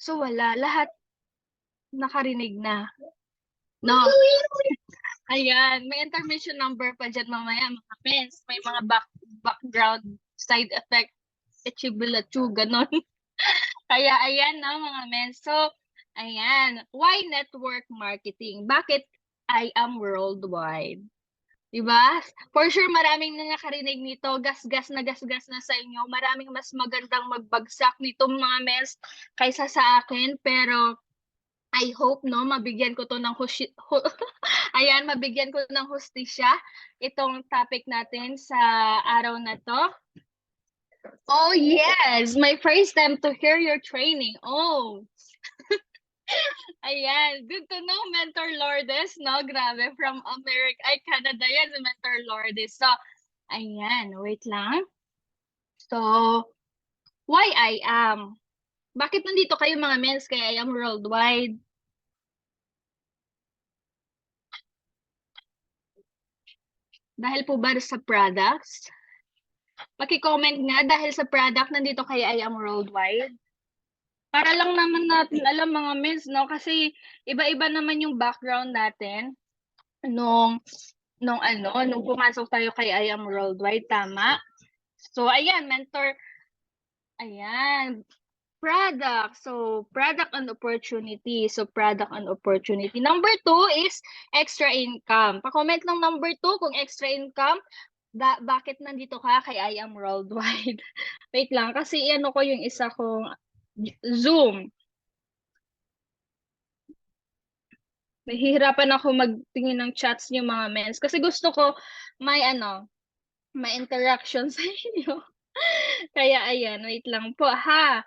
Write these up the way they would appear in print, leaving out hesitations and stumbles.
So wala, lahat nakarinig na. No. Ayan, may intermission number pa dyan mamaya, mga friends. May mga background side effect, etchibulatu, ganon. Kaya ayan na mga men. So, ayan. Why network marketing? Bakit I am worldwide? Diba? For sure, maraming na nakarinig nito. Gas-gas na sa inyo. Maraming mas magandang magbagsak nitong mga mens kaysa sa akin. Pero, I hope, no, mabigyan ko to ng ayan, mabigyan ko ng hustisya itong topic natin sa araw na to. Oh, yes! My first time to hear your training. Oh! Ayan, good to know, Mentor Lourdes, no? Grabe, from America, ay, Canada yan, si Mentor Lourdes. So, ayan, wait lang. So, why I am? Bakit nandito kayo mga mens kaya I am worldwide? Dahil po ba sa products? Paki-comment nga dahil sa product nandito kaya I am worldwide. Para lang naman natin alam mga mens, no? Kasi iba-iba naman yung background natin nung pumasok tayo kay I am worldwide, tama? So, ayan, mentor, ayan, product. So, product and opportunity. So, product and opportunity. Number 2 is extra income. Pa-comment lang number 2 kung extra income. Bakit nandito ka kay I am worldwide? Wait lang, kasi ano ko yung isa kong Zoom. Nahihirapan ako magtingin ng chats niyo mga mens. Kasi gusto ko may may interaction sa inyo. Kaya ayan, wait lang po ha.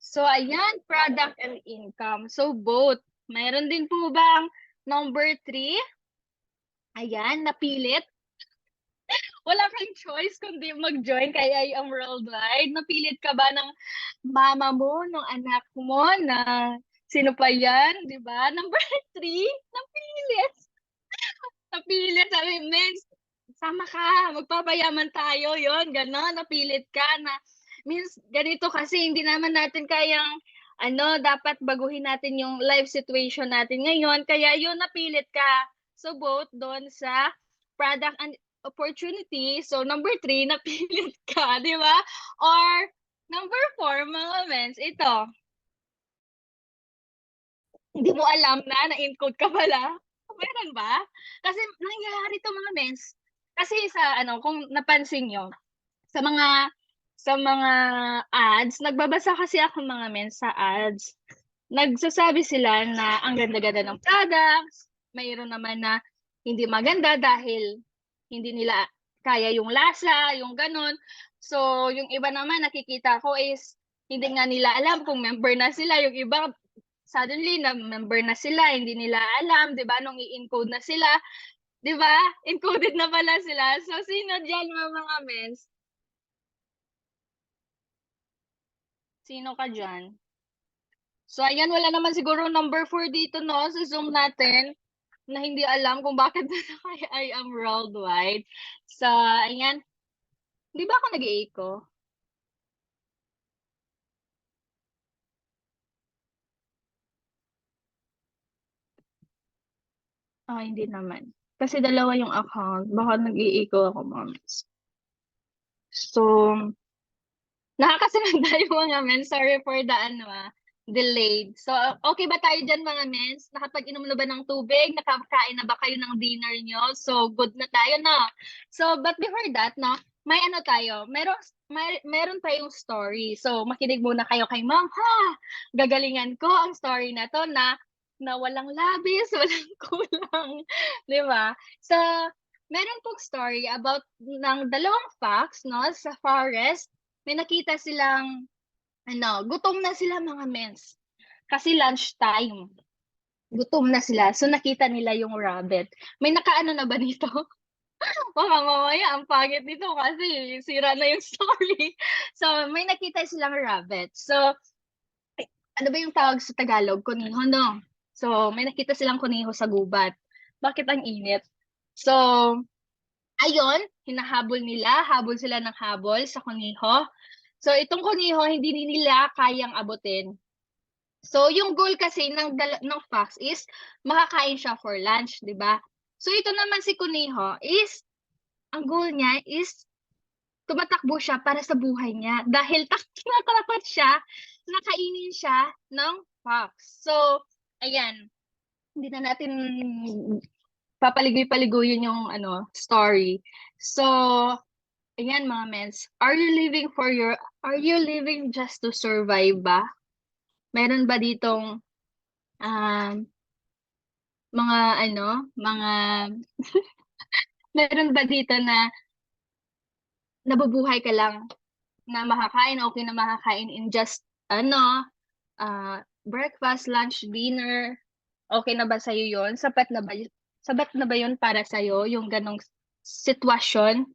So ayan, product and income. So both. Mayroon din po bang number 3? Ayan, napilit. Wala kang choice kundi mag-join kay I am worldwide. Napilit ka ba ng mama mo, ng anak mo na sino pa yan, di ba? Number 3, napilit. Napilit, sabi, Mens, sama ka, magpapayaman tayo, yon gano'n, napilit ka na, means, ganito kasi, hindi naman natin kayang, dapat baguhin natin yung life situation natin ngayon, kaya yun, napilit ka. So, both doon sa product and opportunity, so, number 3, napilit ka, di ba? Or, number 4, mga mens, ito, hindi mo alam na-encode ka pala. Meron ba? Kasi nangyayari to mga mens. Kasi sa kung napansin nyo, sa mga ads, nagbabasa kasi ako mga mens sa ads. Nagsasabi sila na ang ganda-ganda ng products, mayroon naman na hindi maganda dahil hindi nila kaya yung lasa, yung ganon. So, yung iba naman nakikita ko is hindi nga nila alam kung member na sila. Yung iba suddenly na member na sila, hindi nila alam, 'di ba? Nung i-encode na sila, 'di ba? Encoded na pala sila. So sino diyan mga mens? Sino ka diyan? So ayan, wala naman siguro number 4 dito no sa Zoom natin na hindi alam kung bakit na kaya I am worldwide. So ayan, 'di ba ako nag-i-echo? Hindi naman. Kasi dalawa yung account. Baka nag-i-echo ako, moms. So, nakakasunod tayo mga men. Sorry for the delayed. So, okay ba tayo dyan mga mens? Nakapag-inom na ba ng tubig? Nakakain na ba kayo ng dinner nyo? So, good na tayo, no? So, but before that, no, may tayo. Meron tayong story. So, makinig muna kayo kay ma'am. Ha! Gagalingan ko ang story na to na walang labis, walang kulang. Di ba? So, meron pong story about ng dalawang fox, no, sa forest. May nakita silang gutom na sila mga mens. Kasi lunch time. Gutom na sila. So nakita nila yung rabbit. May nakaano na ba nito? Baka mamaya ang pangit nito kasi sira na yung story. So may nakita silang rabbit. So ano ba yung tawag sa Tagalog? Kuniho, no? So may nakita silang kuniho sa gubat. Bakit ang init? So ayun, hinahabol nila. Habol sila ng habol sa kuniho. So itong kuniho, hindi nila kayang abutin. So, yung goal kasi ng fox is makakain siya for lunch, 'di ba? So, ito naman si Kuneho is ang goal niya is tumatakbo siya para sa buhay niya dahil takot siya na kainin siya ng fox. So, ayan, hindi na natin papaligoy-paliguyin yung story. So, ayan mga mens, are you living just to survive ba? Meron ba ditong um, mga meron ba dito na nabubuhay ka lang na makakain, okay na makakain in just breakfast, lunch, dinner, okay na ba sa'yo yun? Sapat na ba yun para sa'yo, yung ganong sitwasyon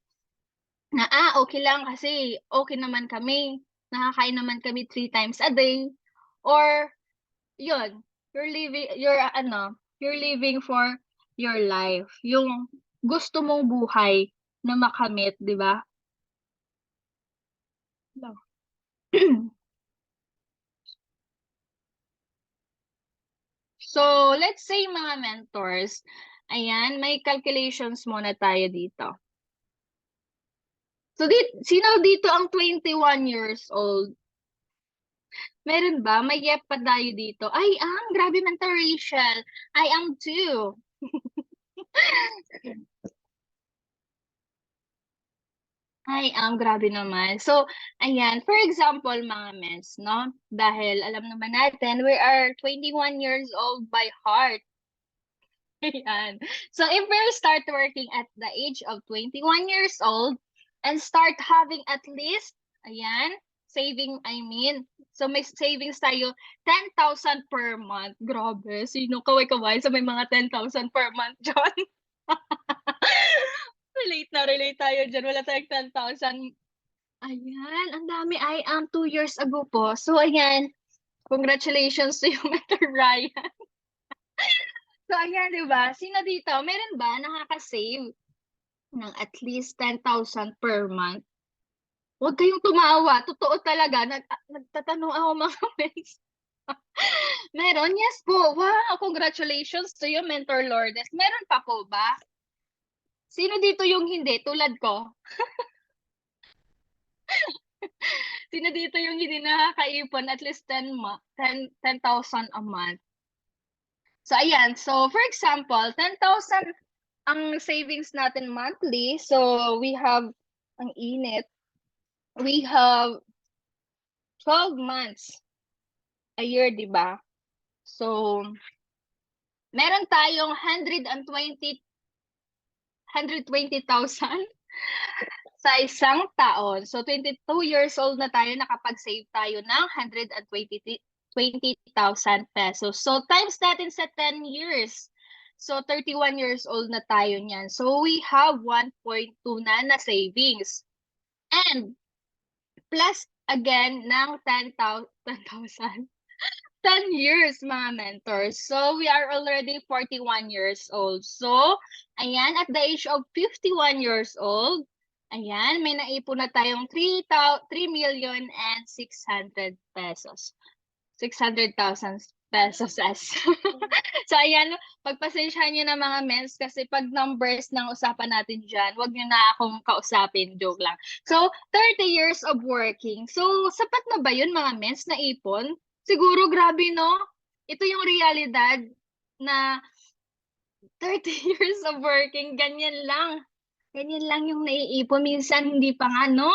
na, okay lang kasi okay naman kami, nakakain naman kami 3 times a day, or yun, you're living for your life, yung gusto mong buhay na makamit, di ba? Hello. So, let's say mga mentors, ayan, may calculations muna tayo dito. So, sino dito ang 21 years old? Meron ba? May yep pa tayo dito. Grabe mentor Rachel. I am too. Grabe naman. So, ayan, for example, mga mens, no? Dahil alam naman natin, we are 21 years old by heart. Ayan. So, if we start working at the age of 21 years old and start having at least, ayan, so may savings tayo 10,000 per month. Grabe, sino kaway-kaway sa may mga 10,000 per month dyan? Relate tayo dyan. Wala tayong 10,000. Ayan, ang dami. 2 years ago po. So, ayan, congratulations to you, Mr. Ryan. So, ayan, di ba? Sino dito? Meron ba nakaka-save ng at least 10,000 per month? Huwag kayong tumawa. Totoo talaga. Nagtatanong ako mga friends. Meron? Yes po. Wow, congratulations to you, Mentor Lourdes. Meron pa po ba? Sino dito yung hindi? Tulad ko. Sino dito yung hindi nakakaipon at least 10,000 a month? So, ayan. So, for example, 10,000 ang savings natin monthly. So, we have, ang init, we have 12 months a year, di ba? So, meron tayong 120,000 sa isang taon. So, 22 years old na tayo, nakapag-save tayo ng 120,000 pesos. So, times natin sa 10 years. So, 31 years old na tayo niyan. So, we have 1.2 na savings. And, plus again ng 10,000. 10 years, mga mentors. So, we are already 41 years old. So, ayan, at the age of 51 years old, ayan, may naipon na tayong 3,600,000 pesos. 600,000 pesos as. So, ayan, pagpasensyahan nyo na mga mens kasi pag numbers ng usapan natin dyan, wag nyo na akong kausapin, joke lang. So, 30 years of working. So, sapat na ba yun mga mens na ipon? Siguro grabe, no? Ito yung realidad na 30 years of working, ganyan lang. Ganyan lang yung naiipon. Minsan, hindi pa nga, no?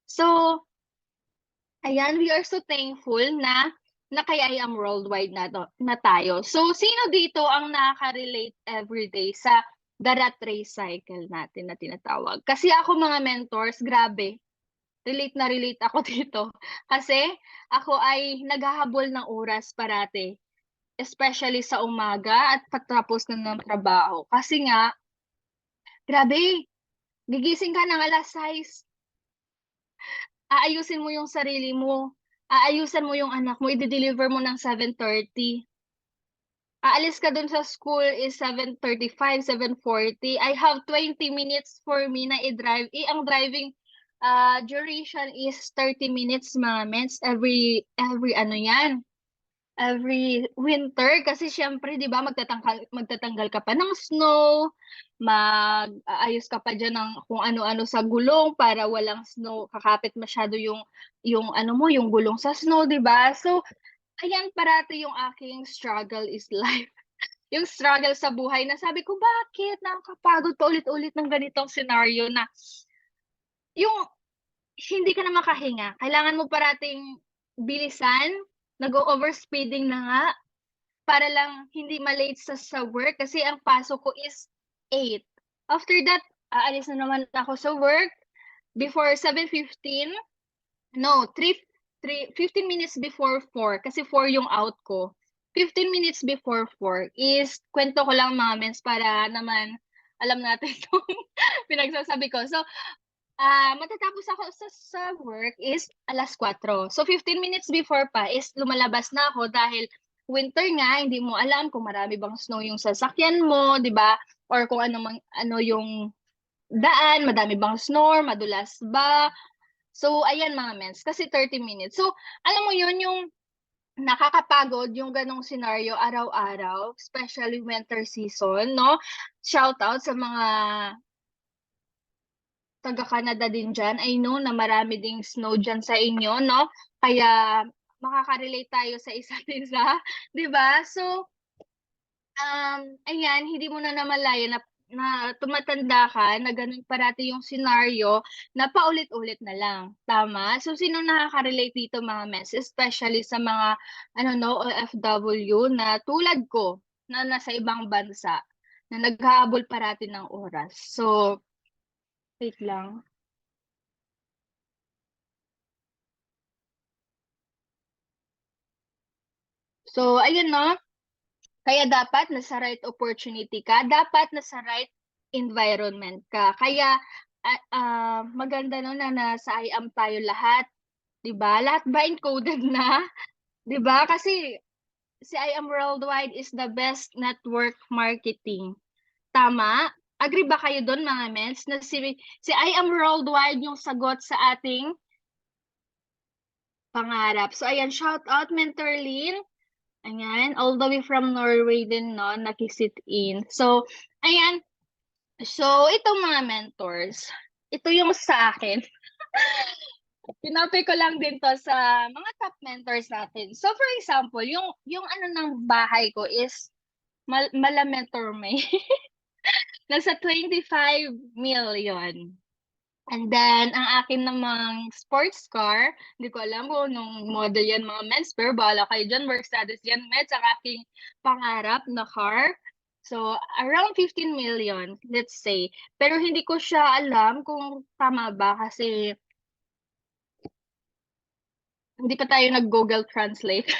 So, ayan, we are so thankful na kaya I am worldwide na tayo. So, sino dito ang nakaka-relate everyday sa the rat race cycle natin na tinatawag? Kasi ako mga mentors, grabe, relate na relate ako dito. Kasi ako ay naghahabol ng oras parate. Especially sa umaga at patapos na ng trabaho. Kasi nga, grabe, gigising ka ng alas 6. Aayusin mo yung sarili mo. Aayusan mo yung anak mo. I-deliver mo ng 7:30. Aalis ka dun sa school is 7:35, 7:40. I have 20 minutes for me na i-drive. Ang driving duration is 30 minutes, mga mens. Every ano yan. every winter kasi siyempre 'di ba magtatanggal ka pa ng snow, mag-aayos ka pa diyan ng kung ano-ano sa gulong para walang snow kakapit masyado yung ano mo, yung gulong sa snow 'di ba? So, ayan parati yung aking struggle is life. Yung struggle sa buhay na sabi ko, "Bakit nakakapagod paulit-ulit ng ganitong senaryo na yung hindi ka na makahinga, kailangan mo parating bilisan, nag-o-overspeeding na nga." Para lang hindi ma-late sa work kasi ang pasok ko is 8. After that, aalis na naman ako sa work before 7:15. No, 15 minutes before 4 kasi 4 yung out ko. 15 minutes before 4 is kwento ko lang mga mens para naman alam natin itong pinagsasabi ko. So, matatapos ako sa work is 4:00. So, 15 minutes before pa is lumalabas na ako dahil winter nga, hindi mo alam kung marami bang snow yung sasakyan mo, 'di ba? Or kung ano yung daan, madami bang snow, madulas ba? So, ayan mga mens, kasi 30 minutes. So, alam mo yun, yung nakakapagod yung ganong senaryo araw-araw, especially winter season, no? Shout out sa mga taga-Canada din diyan. I know na marami ding snow diyan sa inyo 'no, kaya makaka-relate tayo sa isa't isa, 'di ba? So, ayan hindi mo na namalayan na tumatanda ka na gano'n parati yung senaryo na paulit-ulit na lang, tama? So, sinong nakaka-relate dito mga mess, especially sa mga ano 'no, OFW na tulad ko na nasa ibang bansa, na naghahabol parati ng oras. So, wait lang. So, ayun 'no, kaya dapat nasa right opportunity ka, dapat nasa right environment ka. Kaya, maganda 'no na nasa IAM tayo lahat, 'di ba? Lahat ba encoded na, 'di ba? Kasi si IAM Worldwide is the best network marketing, tama? Agree ba kayo dun mga mens na si IAM Worldwide yung sagot sa ating pangarap? So ayan, shout out Mentor Lynn. Ayan, all the way from Norway din 'no, naki-sit in. So, ayan, so itong mga mentors, ito yung sa akin. Tinapay ko lang din 'to sa mga top mentors natin. So, for example, yung ano ng bahay ko is mala mentor may nasa 25 million. And then, ang akin namang sports car, hindi ko alam kung anong model yan mga mens, pero bahala kayo dyan, work status yan meds, ang aking pangarap na car. So, around 15 million, let's say. Pero hindi ko siya alam kung tama ba kasi hindi pa tayo nag-Google Translate.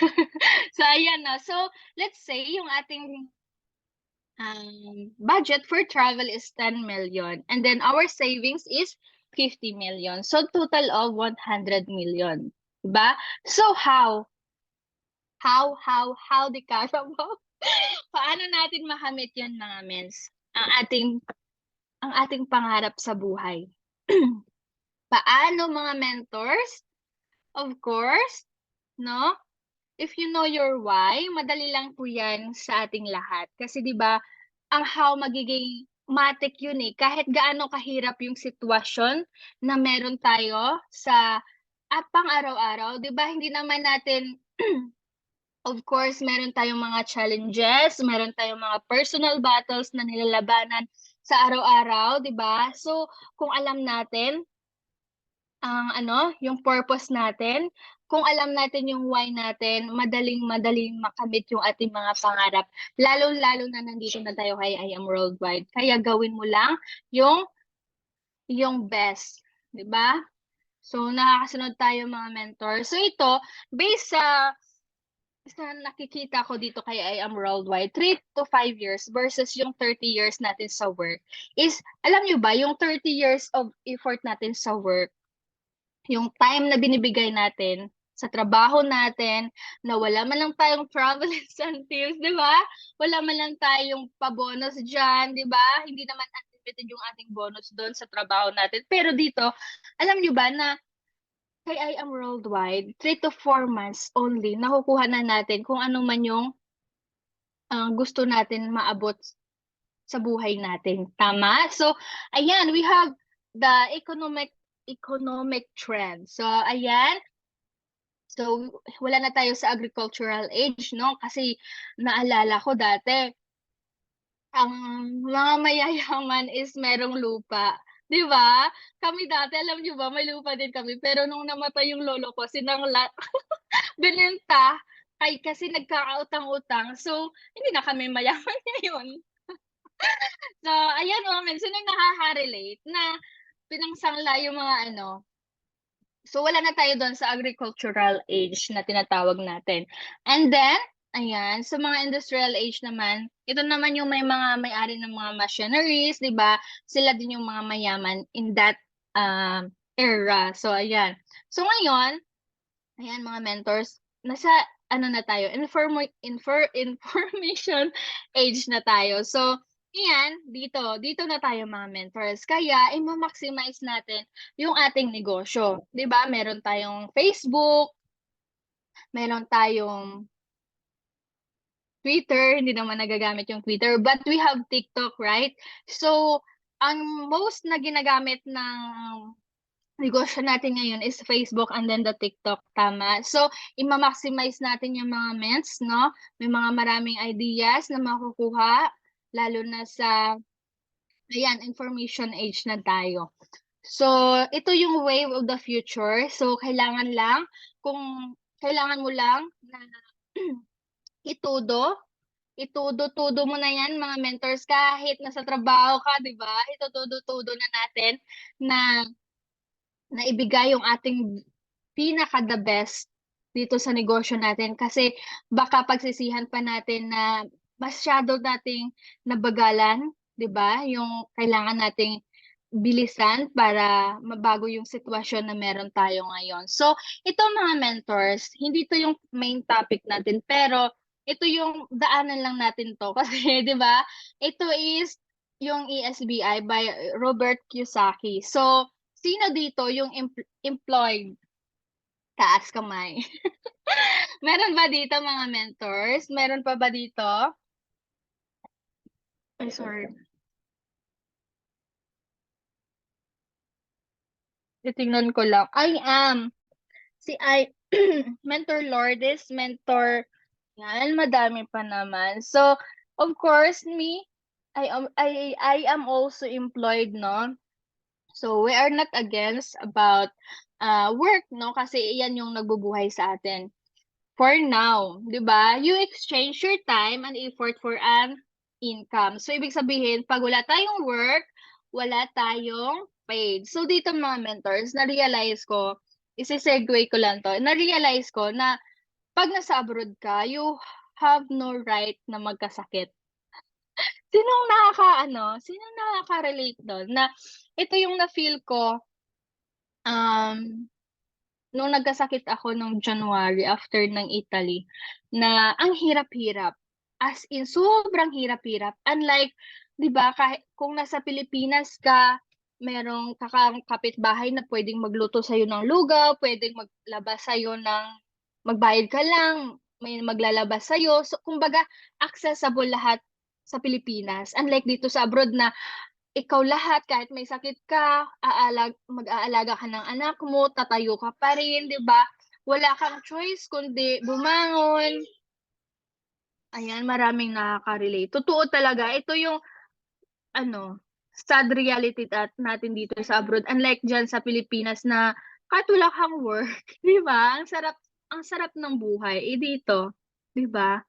So, ayan na. So, let's say yung ating budget for travel is 10 million. And then our savings is 50 million. So total of 100 million. Diba? So how di kaya mo? Paano natin makamit yun mga mens? Ang ating pangarap sa buhay. Paano mga mentors? Of course, no? If you know your why, madali lang po yan sa ating lahat. Kasi 'di ba, ang how magiging matik yun, eh, kahit gaano kahirap yung sitwasyon na meron tayo sa pang-araw-araw, 'di ba hindi naman natin of course meron tayong mga challenges, meron tayong mga personal battles na nilalabanan sa araw-araw, 'di ba? So, kung alam natin ang ano, yung purpose natin, kung alam natin yung why natin, madaling-madaling makamit yung ating mga pangarap. Lalong-lalo na nandito na tayo kay I Am Worldwide. Kaya gawin mo lang yung best, 'di ba? So, nakakasunod tayo mga mentor. So, ito, based sa nakikita ko dito kay I Am Worldwide, 3 to 5 years versus yung 30 years natin sa work is, alam nyo ba, yung 30 years of effort natin sa work, yung time na binibigay natin sa trabaho natin, na wala man lang tayong travel incentives, 'di ba? Wala man lang tayong pa-bonus diyan, 'di ba? Hindi naman unlimited yung ating bonus doon sa trabaho natin. Pero dito, alam niyo ba na kay I Am Worldwide, 3 to 4 months only nakukuha na natin kung ano man yung gusto natin maabot sa buhay natin. Tama? So, ayan, we have the economic trend. So, ayan. So, wala na tayo sa agricultural age, no? Kasi naalala ko dati, ang mga mayayaman is merong lupa. 'Di ba? Kami dati, alam niyo ba, may lupa din kami. Pero nung namatay yung lolo ko, sinangla, binenta. Kasi nagkakautang-utang. So, hindi na kami mayaman ngayon. So, ayan mga sino nakaka-relate na pinangsangla yung mga ano. So, wala na tayo doon sa agricultural age na tinatawag natin. And then, ayan, sa mga industrial age naman, ito naman yung may mga may-ari ng mga machineries, di ba? Sila din yung mga mayaman in that era. So, ayan. So, ngayon, ayan mga mentors, nasa ano na tayo, information age na tayo. So, ayan, dito na tayo mga mentors. Kaya, i-maximize natin yung ating negosyo. 'Di ba? Meron tayong Facebook, meron tayong Twitter, hindi naman nagagamit yung Twitter, but we have TikTok, right? So, ang most na ginagamit ng negosyo natin ngayon is Facebook and then the TikTok, tama? So, i-maximize natin yung mga ments, no? May mga maraming ideas na makukuha, lalo na sa, ayan, information age na tayo. So, ito yung wave of the future. So, kailangan mo lang na itudo, itudo-tudo mo na yan, mga mentors, kahit nasa trabaho ka, di ba? Itutudo-tudo na natin na ibigay yung ating pinaka the best dito sa negosyo natin kasi baka pagsisihan pa natin na masyado nating nabagalan, 'di ba? Yung kailangan nating bilisan para mabago yung sitwasyon na meron tayo ngayon. So, ito mga mentors, hindi to yung main topic natin, pero ito yung daanan lang natin to kasi 'di ba? Ito is yung ESBI by Robert Kiyosaki. So, sino dito yung employed? Taas kamay. Meron ba dito mga mentors? Meron pa ba dito? Ay, sorry. Titingnan ko lang. I am. Mentor Lourdes, mentor. Yan, madami pa naman. So, of course, me, I am also employed, no? So, we are not against about work, no? Kasi yan yung nagbubuhay sa atin. For now, 'di ba? You exchange your time and effort for an income. So, ibig sabihin, pag wala tayong work, wala tayong paid. So, dito mga mentors, na-realize ko, isi-segue ko lang to, na-realize ko na pag nasa abroad ka, you have no right na magkasakit. Sinong nakaka-relate doon na ito yung na-feel ko, um, nung nagkasakit ako nung January after ng Italy, na ang hirap-hirap. As in, sobrang hirap-hirap. Unlike, 'di ba, kahit kung nasa Pilipinas ka, merong kapitbahay na pwedeng magluto sa'yo ng lugaw, pwedeng maglabas sa'yo ng magbayad ka lang, may maglalabas sa'yo. So, kumbaga, accessible lahat sa Pilipinas. Unlike dito sa abroad na ikaw lahat kahit may sakit ka, mag-aalaga ka ng anak mo, tatayo ka pa rin, 'di ba? Wala kang choice kundi bumangon. Ayan, maraming nakaka-relate. Totoo talaga, ito yung ano, sad reality natin dito sa abroad. Unlike diyan sa Pilipinas na kahit wala kang work, 'di ba? Ang sarap ng buhay. Dito, 'di ba?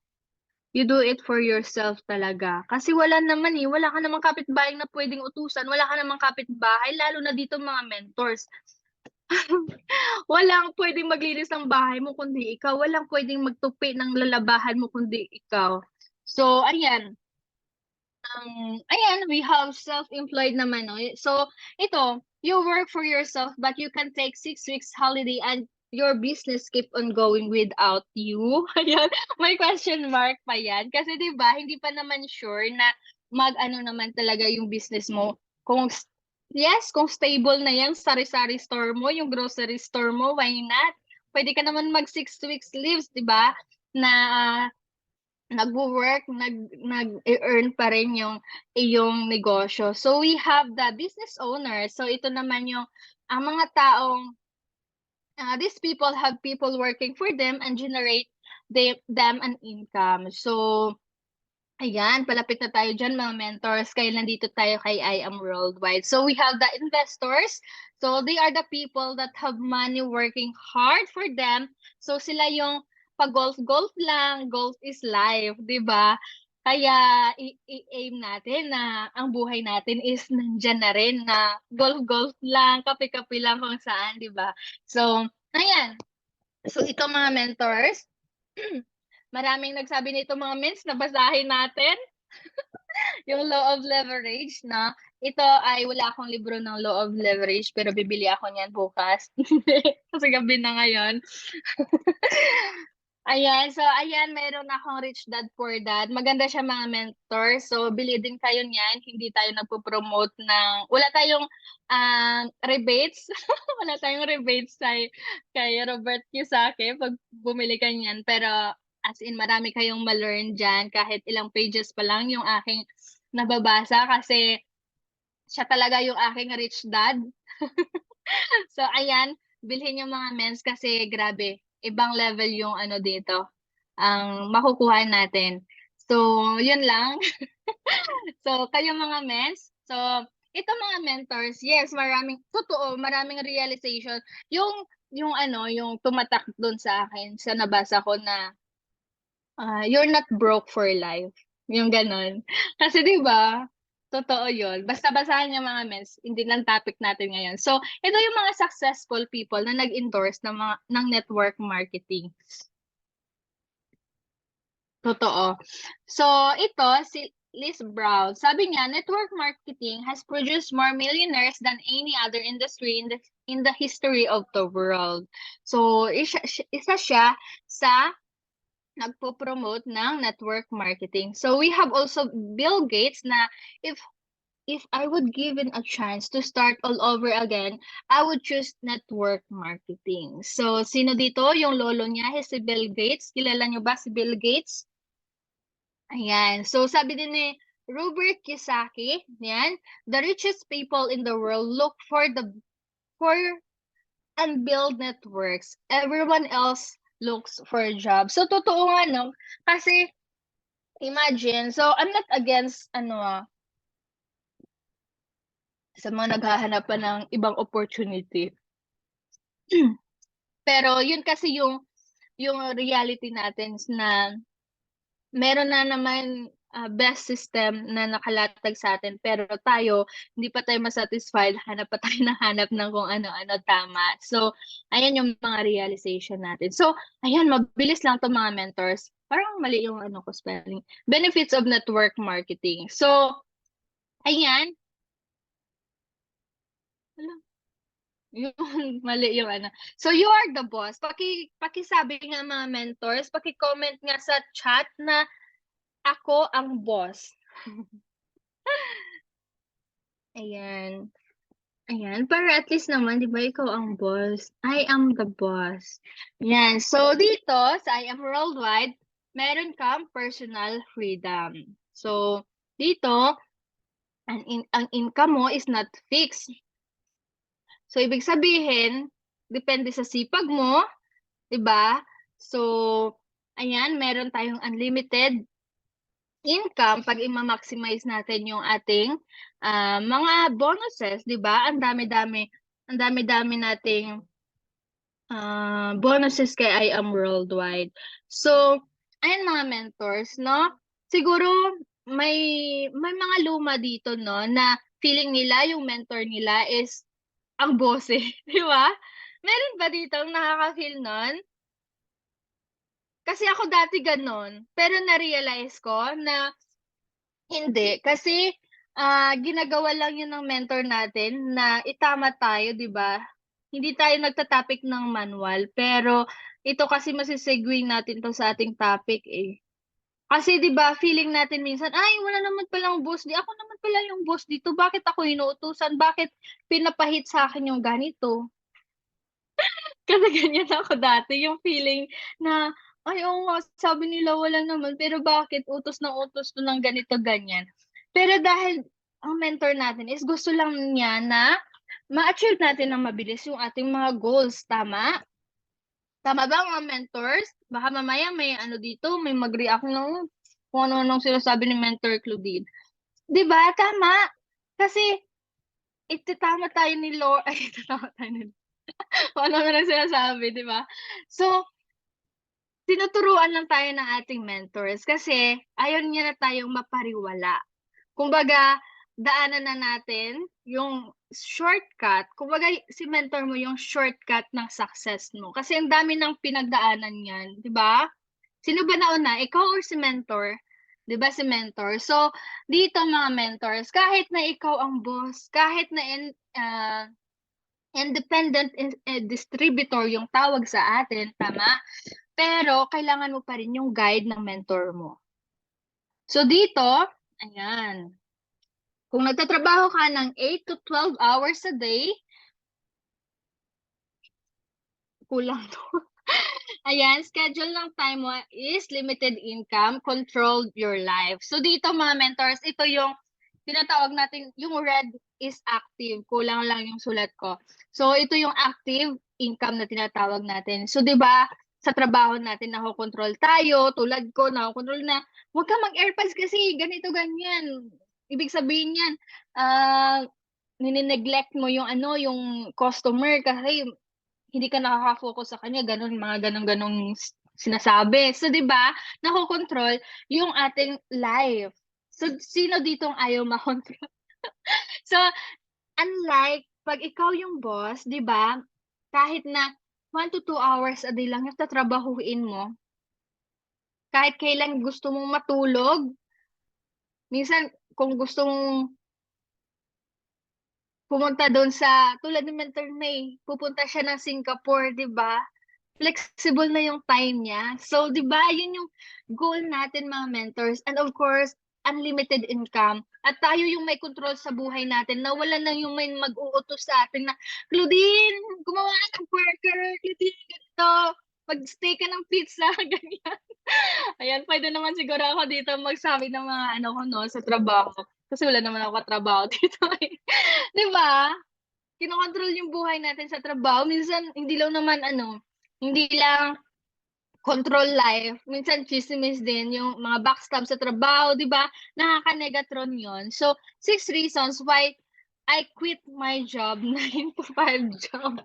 You do it for yourself talaga. Kasi wala ka namang kapitbahay na pwedeng utusan, wala ka namang kapitbahay, lalo na dito mga mentors. Walang pwedeng maglinis ng bahay mo kundi ikaw, walang pwedeng magtupi ng lalabahan mo kundi ikaw. So, ayan, we have self-employed naman, no? So, ito, you work for yourself, but you can take 6 weeks holiday and your business keep on going without you. Ayan, may question mark pa yan. Kasi 'di ba, hindi pa naman sure na mag-ano naman talaga yung business mo kung Yes, kung stable na yan, sari-sari store mo, yung grocery store mo, why not? Pwede ka naman mag 6 weeks leaves, di ba? Na nagwo-work, nag-earn pa rin yung iyong negosyo. So we have the business owner. So ito naman yung ang mga taong these people have people working for them and generate them an income. So ayan, palapit na tayo dyan mga mentors. Kaya nandito tayo kay I Am Worldwide. So we have the investors. So they are the people that have money working hard for them. So sila yung pag golf lang, golf is life, di ba? Kaya i-aim natin na ang buhay natin is nandyan na rin na golf lang, kape-kape lang kung saan, di ba? So, ayan. So ito mga mentors, maraming nagsabi nito mga mens na basahin natin yung Law of Leverage na ito ay wala akong libro ng Law of Leverage pero bibili ako niyan bukas. Kasi gabi na ngayon. Ayan, so ayan, meron akong Rich Dad Poor Dad. Maganda siya mga mentor. So bili din kayo niyan. Hindi tayo nagpo-promote ng wala tayong rebates. Wala tayong rebates kay Robert Kiyosaki pag bumili ka niyan. Pero as in marami kayong ma-learn diyan kahit ilang pages pa lang yung aking nababasa kasi siya talaga yung aking rich dad. So ayan, bilhin yung mga mens kasi grabe, ibang level yung ano dito, ang makukuha natin. So, yun lang. So, kayo mga mens, so, ito mga mentors, yes, totoo, maraming realization. Yung ano, yung tumatak doon sa akin, sa nabasa ko na, you're not broke for life. Yung ganon. Kasi 'di ba? Totoo 'yun. Basta basahin niyo mga mens, hindi lang topic natin ngayon. So, ito yung mga successful people na nag-endorse ng network marketing. Totoo. So, ito si Liz Brown. Sabi niya, network marketing has produced more millionaires than any other industry in the history of the world. So, isa siya sa nagpo-promote ng network marketing. So we have also Bill Gates na if if I would given a chance to start all over again, I would choose network marketing. So sino dito? Yung lolo niya, si Bill Gates. Kilala niyo ba si Bill Gates? Ayan. So sabi din ni Robert Kiyosaki, yan, the richest people in the world look for and build networks. Everyone else looks for a job. So totoo nga no, kasi imagine, so I'm not against sa mga naghahanap pa ng ibang opportunity. Pero yun kasi yung reality natin na meron na naman best system na nakalatag sa atin pero tayo hindi pa tayo masatisfied, hanap pa tayo ng hanap ng kung ano-ano tama. So, ayan yung mga realization natin. So, ayan, mabilis lang 'to mga mentors. Parang mali yung ano ko spelling. Benefits of network marketing. So, ayan, hala, yung mali yung ano. So, you are the boss. Pakisabi nga mga mentors, paki-comment nga sa chat na ako ang boss. Ayan. Ayan, para at least naman, 'di ba, ikaw ang boss. I am the boss. Yan. So, dito sa I Am Worldwide, meron kang personal freedom. So, dito, ang income mo is not fixed. So, ibig sabihin, depende sa sipag mo, 'di ba? So, ayan, meron tayong unlimited income pag i-maximize natin yung ating mga bonuses, 'di ba? Ang dami-dami nating bonuses kay I Am Worldwide. So, ayan mga mentors, no? Siguro may mga luma dito, no, na feeling nila yung mentor nila is ang boss eh, 'di ba? Meron ba dito ang nakaka-feel nun? Kasi ako dati gano'n, pero na-realize ko na hindi, kasi ginagawa lang 'yun ng mentor natin na itama tayo, 'di ba? Hindi tayo nagta-topic ng manual, pero ito kasi natin 'to sa ating topic, eh. Kasi 'di ba feeling natin minsan, "Ay wala naman palang boss, ako naman pala yung boss dito, bakit ako inuutusan, bakit pinapahit sa akin yung ganito?" Kasi ganyan ako dati, yung feeling na, "Ay oo nga sabi nila wala naman, pero bakit utos ng utos 'to ng ganito, ganyan." Pero dahil ang mentor natin is gusto lang niya na ma-achieve natin ng mabilis yung ating mga goals, tama? Tama ba mga mentors? Baka mamaya may ano dito, may mag-react ng kung ano-anong sinasabi ni Mentor Claudine. 'Di ba, tama? Kasi itatama tayo ni Lord ay itatama tayo ni kung ano-ano ng sinasabi, 'di ba? So, tinuturuan lang tayo ng ating mentors kasi ayaw niya na tayong mapariwala. Kumbaga, daanan na natin yung shortcut. Kumbaga, si mentor mo yung shortcut ng success mo. Kasi ang dami ng pinagdaanan niyan, 'di ba? Sino ba nauna, ikaw or si mentor? 'Di ba si mentor? So, dito mga mentors, kahit na ikaw ang boss, kahit na independent distributor yung tawag sa atin, tama? Pero kailangan mo pa rin yung guide ng mentor mo. So dito, ayan, kung nagtatrabaho ka ng 8 to 12 hours a day, kulang 'to. Ayan, schedule ng time mo is limited income, control your life. So dito mga mentors, ito yung tinatawag natin, yung red is active, kulang lang yung sulat ko. So ito yung active income na tinatawag natin. So 'di ba, sa trabaho natin nakokontrol tayo, tulad ko nakokontrol na, "Huwag kang mag-airpods kasi ganito ganyan." Ibig sabihin niyan, ah, nine-neglect mo yung ano, yung customer kasi hindi ka nakaka-focus sa kanya, gano'n, mga gano'ng-gano'ng sinasabi. So 'di ba, nakokontrol yung ating life. So sino ditong ayaw makontrol? So unlike 'pag ikaw yung boss, 'di ba, kahit na 1 to 2 hours a day lang yung tatrabahuin mo, kahit kailan gusto mong matulog, minsan kung gusto mong pumunta dun sa tulad ni Mentor May, pupunta siya ng Singapore, 'di ba? Flexible na yung time niya. So, 'di ba, yun yung goal natin mga mentors, and of course, unlimited income. At tayo yung may control sa buhay natin na wala na yung may mag-uutos sa atin na, "Claudine, gumawa ka ng burger. Claudine, ganito. Mag-stay ka ng pizza." Ganyan. Ayan, puwede naman siguro ako dito magsabi ng mga ano ko 'no, sa trabaho. Kasi wala naman akong katrabaho dito, eh. 'Di ba? Kinokontrol yung buhay natin sa trabaho. Minsan hindi lang naman ano, hindi lang control life, minsan tsismis din, yung mga backstab sa trabaho, 'di ba? Nakaka-negatron 'yon. So, 6 reasons why I quit my job, 9 to 5 job.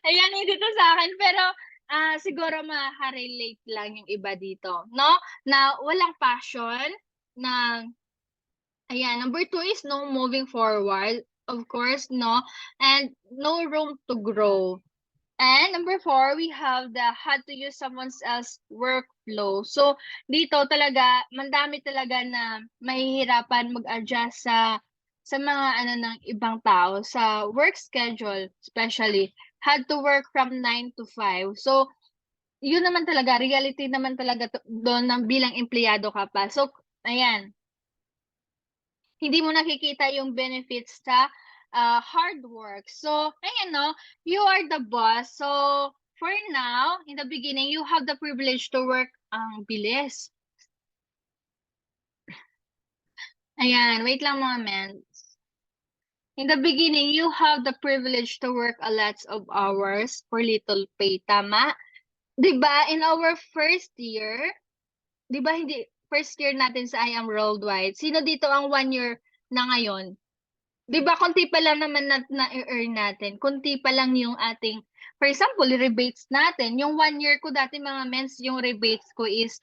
Ayan, hindi 'to sa'kin pero, siguro makaka-relate lang yung iba dito, 'no? Na walang passion, na ayan, number 2 is no moving forward, of course, 'no? And no room to grow. And number 4, we have the had to use someone else workflow. So, dito talaga, mandami talaga na mahihirapan mag-adjust sa mga ano ng ibang tao, sa work schedule especially. Had to work from 9 to 5. So, yun naman talaga, reality naman talaga doon ng bilang empleyado ka pa. So, ayan, hindi mo nakikita yung benefits sa hard work. So, ayan 'no, you are the boss. So, for now, in the beginning, you have the privilege to work ang bilis. Ayan, wait lang mga mens. In the beginning, you have the privilege to work a lots of hours for little pay, tama? 'Di ba, in our first year, 'di ba hindi first year natin sa I Am Worldwide, sino dito ang 1 year na ngayon? 'Di ba konti pa lang naman na-e-earn natin, konti pa lang yung ating for example, rebates natin. Yung 1 year ko dati mga mens, yung rebates ko is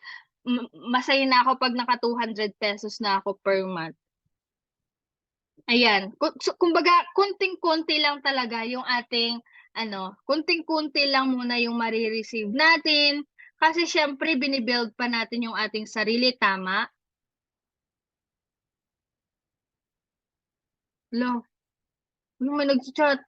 masaya na ako 'pag naka ₱200 na ako per month. Ayan, so kumbaga konting-konti lang talaga yung ating ano, konting-konti lang muna yung mare-receive natin, kasi siyempre bini-build pa natin yung ating sarili, tama? Hala, may nagcha-chat.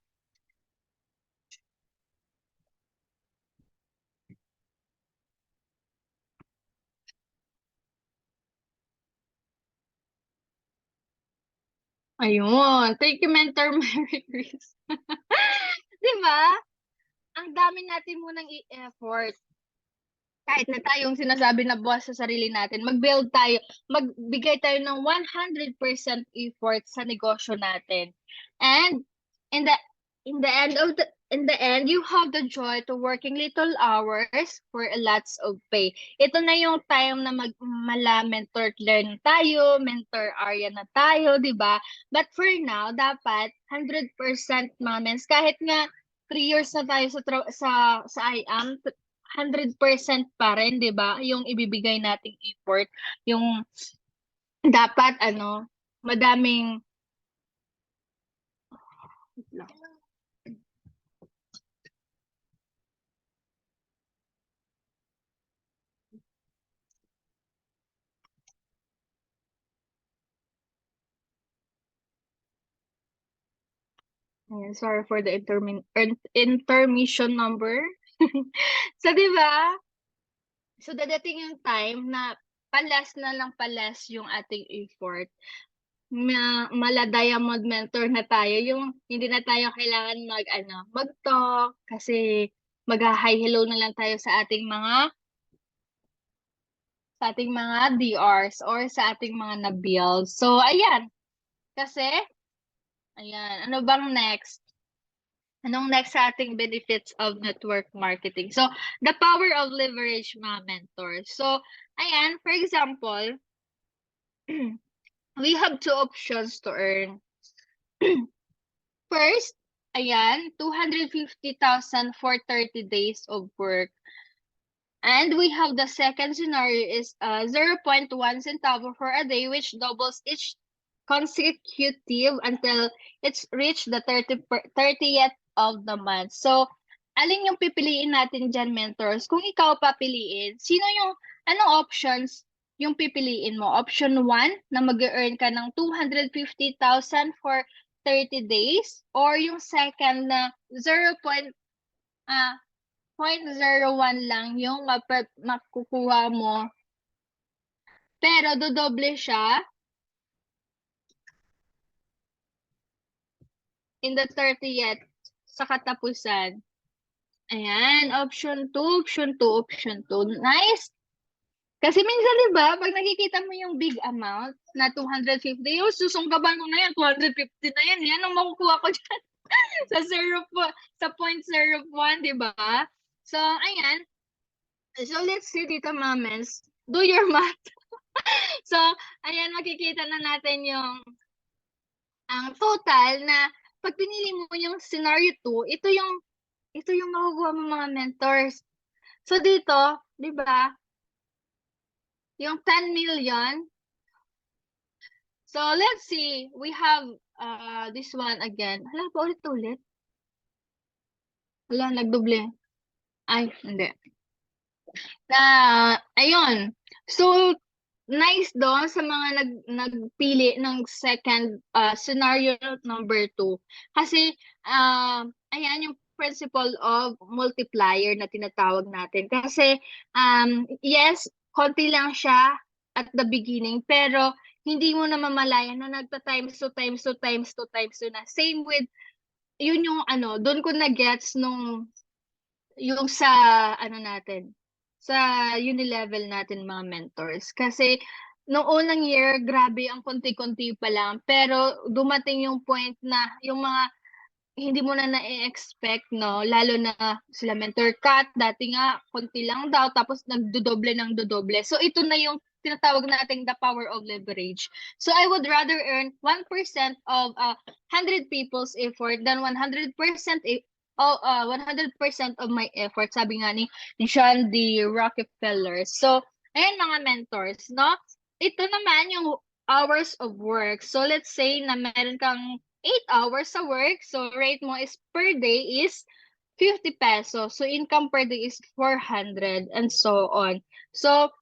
Ayun. Thank you, Mentor Mary Chris. Di ba? Ang dami natin munang i-effort. Kahit na tayong sinasabi na buwas sa sarili natin, mag-build tayo, magbigay tayo ng 100% effort sa negosyo natin. And in the in the end, you have the joy to working little hours for lots of pay. Ito na yung time na mentor learn tayo, mentor area na tayo, di ba? But for now, dapat 100% moments, kahit nga 3 years na tayo sa IAM, 100% pa rin, 'di ba? Yung ibibigay nating effort, yung dapat madaming Ayan, sorry for the intermission number. So, 'di ba? So, dadating yung time na palas na lang palas yung ating effort. Mala diamond mentor na tayo, yung hindi na tayo kailangan mag-talk kasi mag-hi hello na lang tayo sa ating mga DRs or sa ating mga na-build. So, ayan. Kasi, ayan. Ano bang next? Anong next sa ating benefits of network marketing? So, the power of leverage, mga mentors. So, ayan. For example, we have two options to earn. First, ayan, 250,000 for 30 days of work. And we have the second scenario is 0.1 centavo for a day, which doubles each consecutive until it's reached the 30th of the month. So, alin yung pipiliin natin dyan, mentors? Kung ikaw papiliin, anong options yung pipiliin mo? Option 1, na mag-earn ka ng 250,000 for 30 days? Or yung second na 0.01 lang yung makukuha mo. Pero dodoble siya in the 30th sa katapusan. Ayan, option 2, option 2, option 2. Nice! Kasi minsan, di ba, pag nakikita mo yung big amount na 250, yung susunggaban ko na yan, 250 na yan. Yan ang makukuha ko dyan sa 0.01, di ba? So, ayan. So, let's see dito, mamens. Do your math. So, ayan, makikita na natin ang total na pag pinili mo yung scenario 2, ito yung makukuha mo, mga mentors. So, dito, di ba, yung 10 million. So, let's see. We have this one again. Hala, pa ulit-ulit. Hala, nagdoble. Ay, hindi. Ayun. So, nice doon sa mga nagpili ng second scenario number 2. Kasi, ayan yung principle of multiplier na tinatawag natin. Kasi, yes, konti lang siya at the beginning, pero hindi mo na mamalayan na nagta-times 2, times 2, times 2, times 2 na. Same with, yun yung doon ko na-gets yung sa natin, sa uni-level natin, mga mentors. Kasi noong unang year, grabe ang konti-konti pa lang. Pero dumating yung point na yung mga hindi mo na na-expect, no? Lalo na sila Mentor Kat, dati nga konti lang daw, tapos nagdodoble ng dodoble. So ito na yung tinatawag nating the power of leverage. So I would rather earn 1% of 100 people's effort than 100% 100% of my effort, sabi nga ni John D. Rockefeller. So, ayan, mga mentors, no? Ito naman yung hours of work. So, let's say na meron kang 8 hours sa work. So, rate mo is per day is 50 pesos. So, income per day is 400 and so on. So,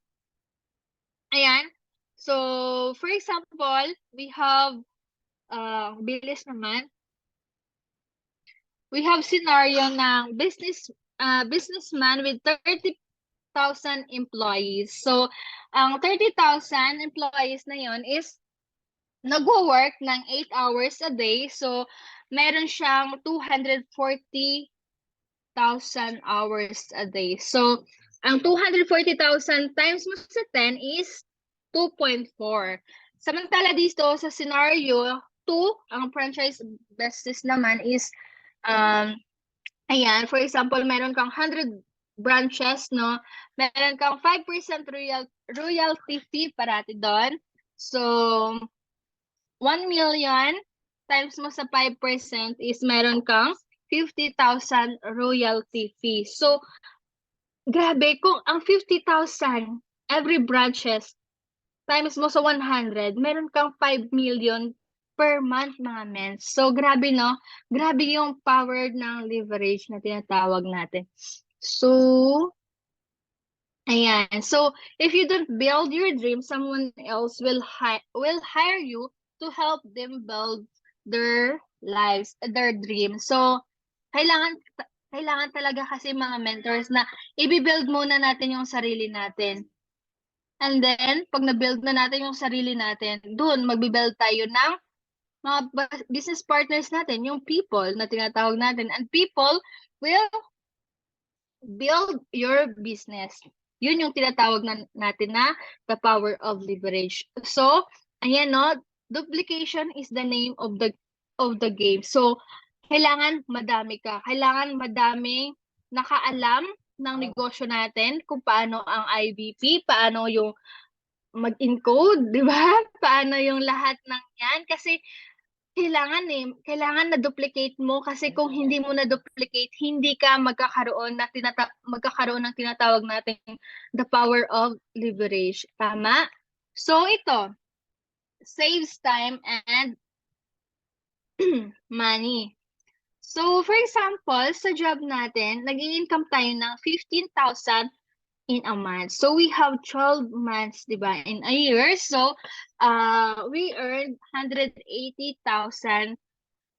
ayan. So, for example, we have bilis naman. We have scenario ng businessman with 30,000 employees. So, ang 30,000 employees na yon is nagwo-work ng 8 hours a day. So, meron siyang 240,000 hours a day. So, ang 240,000 times mo sa 10 is 2.4. Samantala dito sa scenario 2, ang franchise business naman is ayan, for example, meron kang 100 branches, no? Meron kang 5% royalty fee parati doon. So, 1 million times mo sa 5% is meron kang 50,000 royalty fee. So, grabe, kung ang 50,000 every branches times mo sa 100, meron kang 5 million per month, mga men. So, grabe, no? Grabe yung power ng leverage na tinatawag natin. So, ayan. So, if you don't build your dream, someone else will hire you to help them build their lives, their dreams. So, kailangan talaga kasi mga mentors na i-build muna natin yung sarili natin. And then, pag na-build na natin yung sarili natin, doon magbi-build tayo ng mga business partners natin, yung people na tinatawag natin. And people will build your business. Yun yung tinatawag natin na the power of leverage. So, ayan, no, duplication is the name of the game. So, kailangan madami ka. Kailangan madaming nakaalam ng negosyo natin kung paano ang IBP, paano yung mag-encode, di ba? Paano yung lahat ng yan? Kasi kailangan na duplicate mo kasi kung hindi mo na duplicate, hindi ka magkakaroon ng tinatawag nating the power of leverage. Tama? So ito, saves time and money. So for example, sa job natin, nag-i-income tayo ng 15,000 in a month. So we have 12 months, di ba, in a year. So we earned 180,000.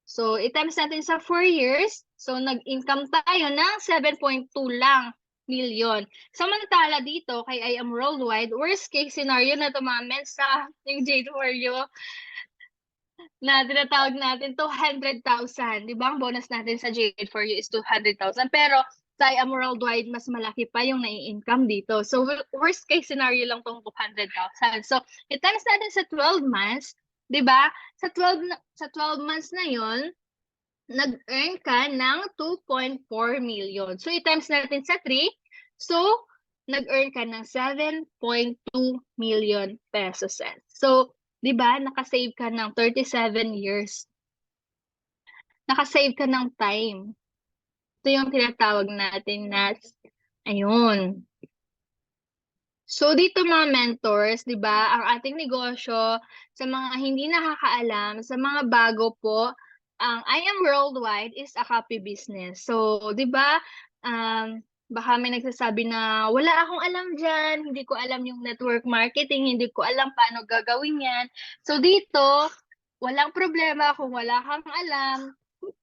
So i-times natin sa 4 years. So nag-income tayo ng 7.2 lang million. Samantala dito kay I Am Worldwide, worst case scenario na tumamit sa yung Jade Warrior na tinatawag natin 200,000. Di ba? Ang bonus natin sa Jade for You is 200,000. Pero sa I Am Worldwide, mas malaki pa yung nai-income dito. So, worst case scenario lang tong 200,000. So, i-times natin sa 12 months, di ba? Sa 12 months na yon nag-earn ka ng 2.4 million. So, i-times natin sa 3. So, nag-earn ka ng 7.2 million pesos. So, di ba, nakasave ka ng 37 years. Nakasave ka ng time. Ito yung tinatawag natin na, ayun. So, dito mga mentors, di ba, ang ating negosyo, sa mga hindi nakakaalam, sa mga bago po, ang I Am Worldwide is a copy business. So, di ba, baka may nagsasabi na wala akong alam dyan, hindi ko alam yung network marketing, hindi ko alam paano gagawin yan. So, dito, walang problema kung wala kang alam,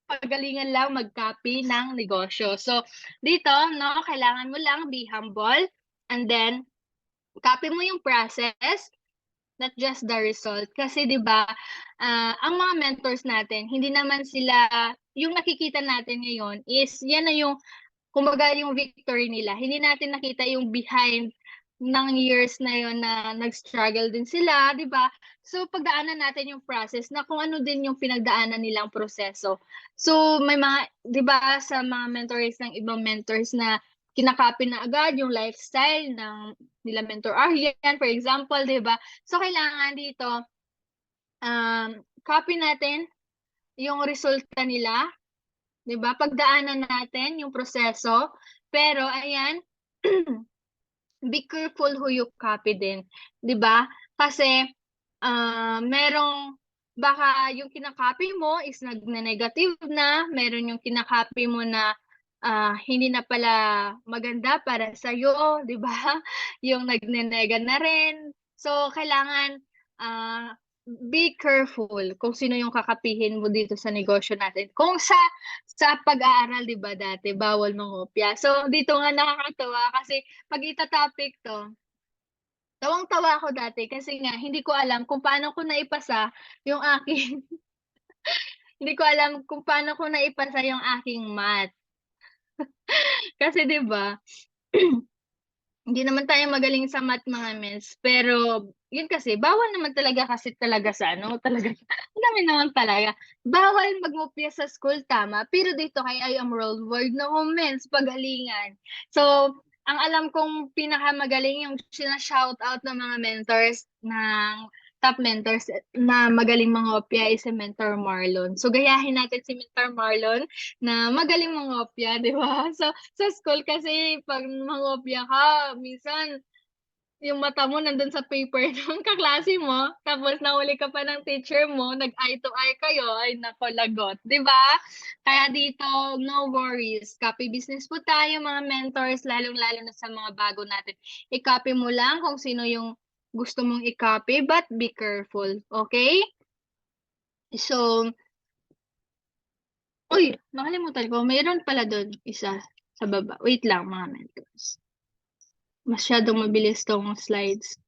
pagalingan lang mag-copy ng negosyo. So, dito, no, kailangan mo lang be humble, and then, copy mo yung process, not just the result. Kasi 'di ba, ang mga mentors natin, hindi naman sila yung nakikita natin ngayon is yan na yung kumbaga yung victory nila. Hindi natin nakita yung behind ng years na yon na nag-struggle din sila, 'di ba? So pagdaanan natin yung process na kung ano din yung pinagdaanan nilang proseso. So may mga 'di ba sa mga mentors ng ibang mentors na kinakopy na agad yung lifestyle ng nila Mentor Aryan, for example, 'di ba? So kailangan dito copy natin yung resulta nila, 'di ba? Pagdaanan natin yung proseso, pero ayan, be careful who you copy din, 'di ba? Kasi merong baka yung kinakopy mo is nagne-negative na, meron yung kinakopy mo na hindi na pala maganda para sa iyo, 'di ba? Yung nagnenega na rin. So kailangan be careful kung sino yung kakapihin mo dito sa negosyo natin. Kung sa pag-aaral, 'di ba, dati bawal mangopya. So dito nga nakakatuwa kasi pag ita-topic to Tawang-tawa ako dati kasi nga hindi ko alam kung paano ko naipasa yung aking hindi ko alam kung paano ko naipasa yung aking math. Kasi 'di ba, hindi naman tayo magaling sa math mga mens, pero yun kasi bawal naman talaga kasi talaga sa ano, talaga ang dami naman talaga. Bawal magmopya sa school, tama, pero dito kay I Am Worldwide, naku mens, pagalingan. So, ang alam kong pinakamagaling yung shina-shoutout ng mga mentors ng top mentors na magaling mangopya is si Mentor Marlon. So, gayahin natin si Mentor Marlon na magaling mangopya, 'di ba? So, sa school kasi 'pag mangopya ka minsan yung mata mo nandun sa paper ng kaklase mo, tapos nahuli ka pa ng teacher mo, nag-eye to eye kayo, ay naku lagot, 'di ba? Kaya dito, no worries. Copy business po tayo mga mentors, lalong-lalo na sa mga bago natin. I-copy mo lang kung sino yung gusto mong i-copy, but be careful, okay? So, uy, nakalimutan ko, mayroon pala dun isa sa baba. Wait lang mga mentors. Masyadong mabilis tong slides.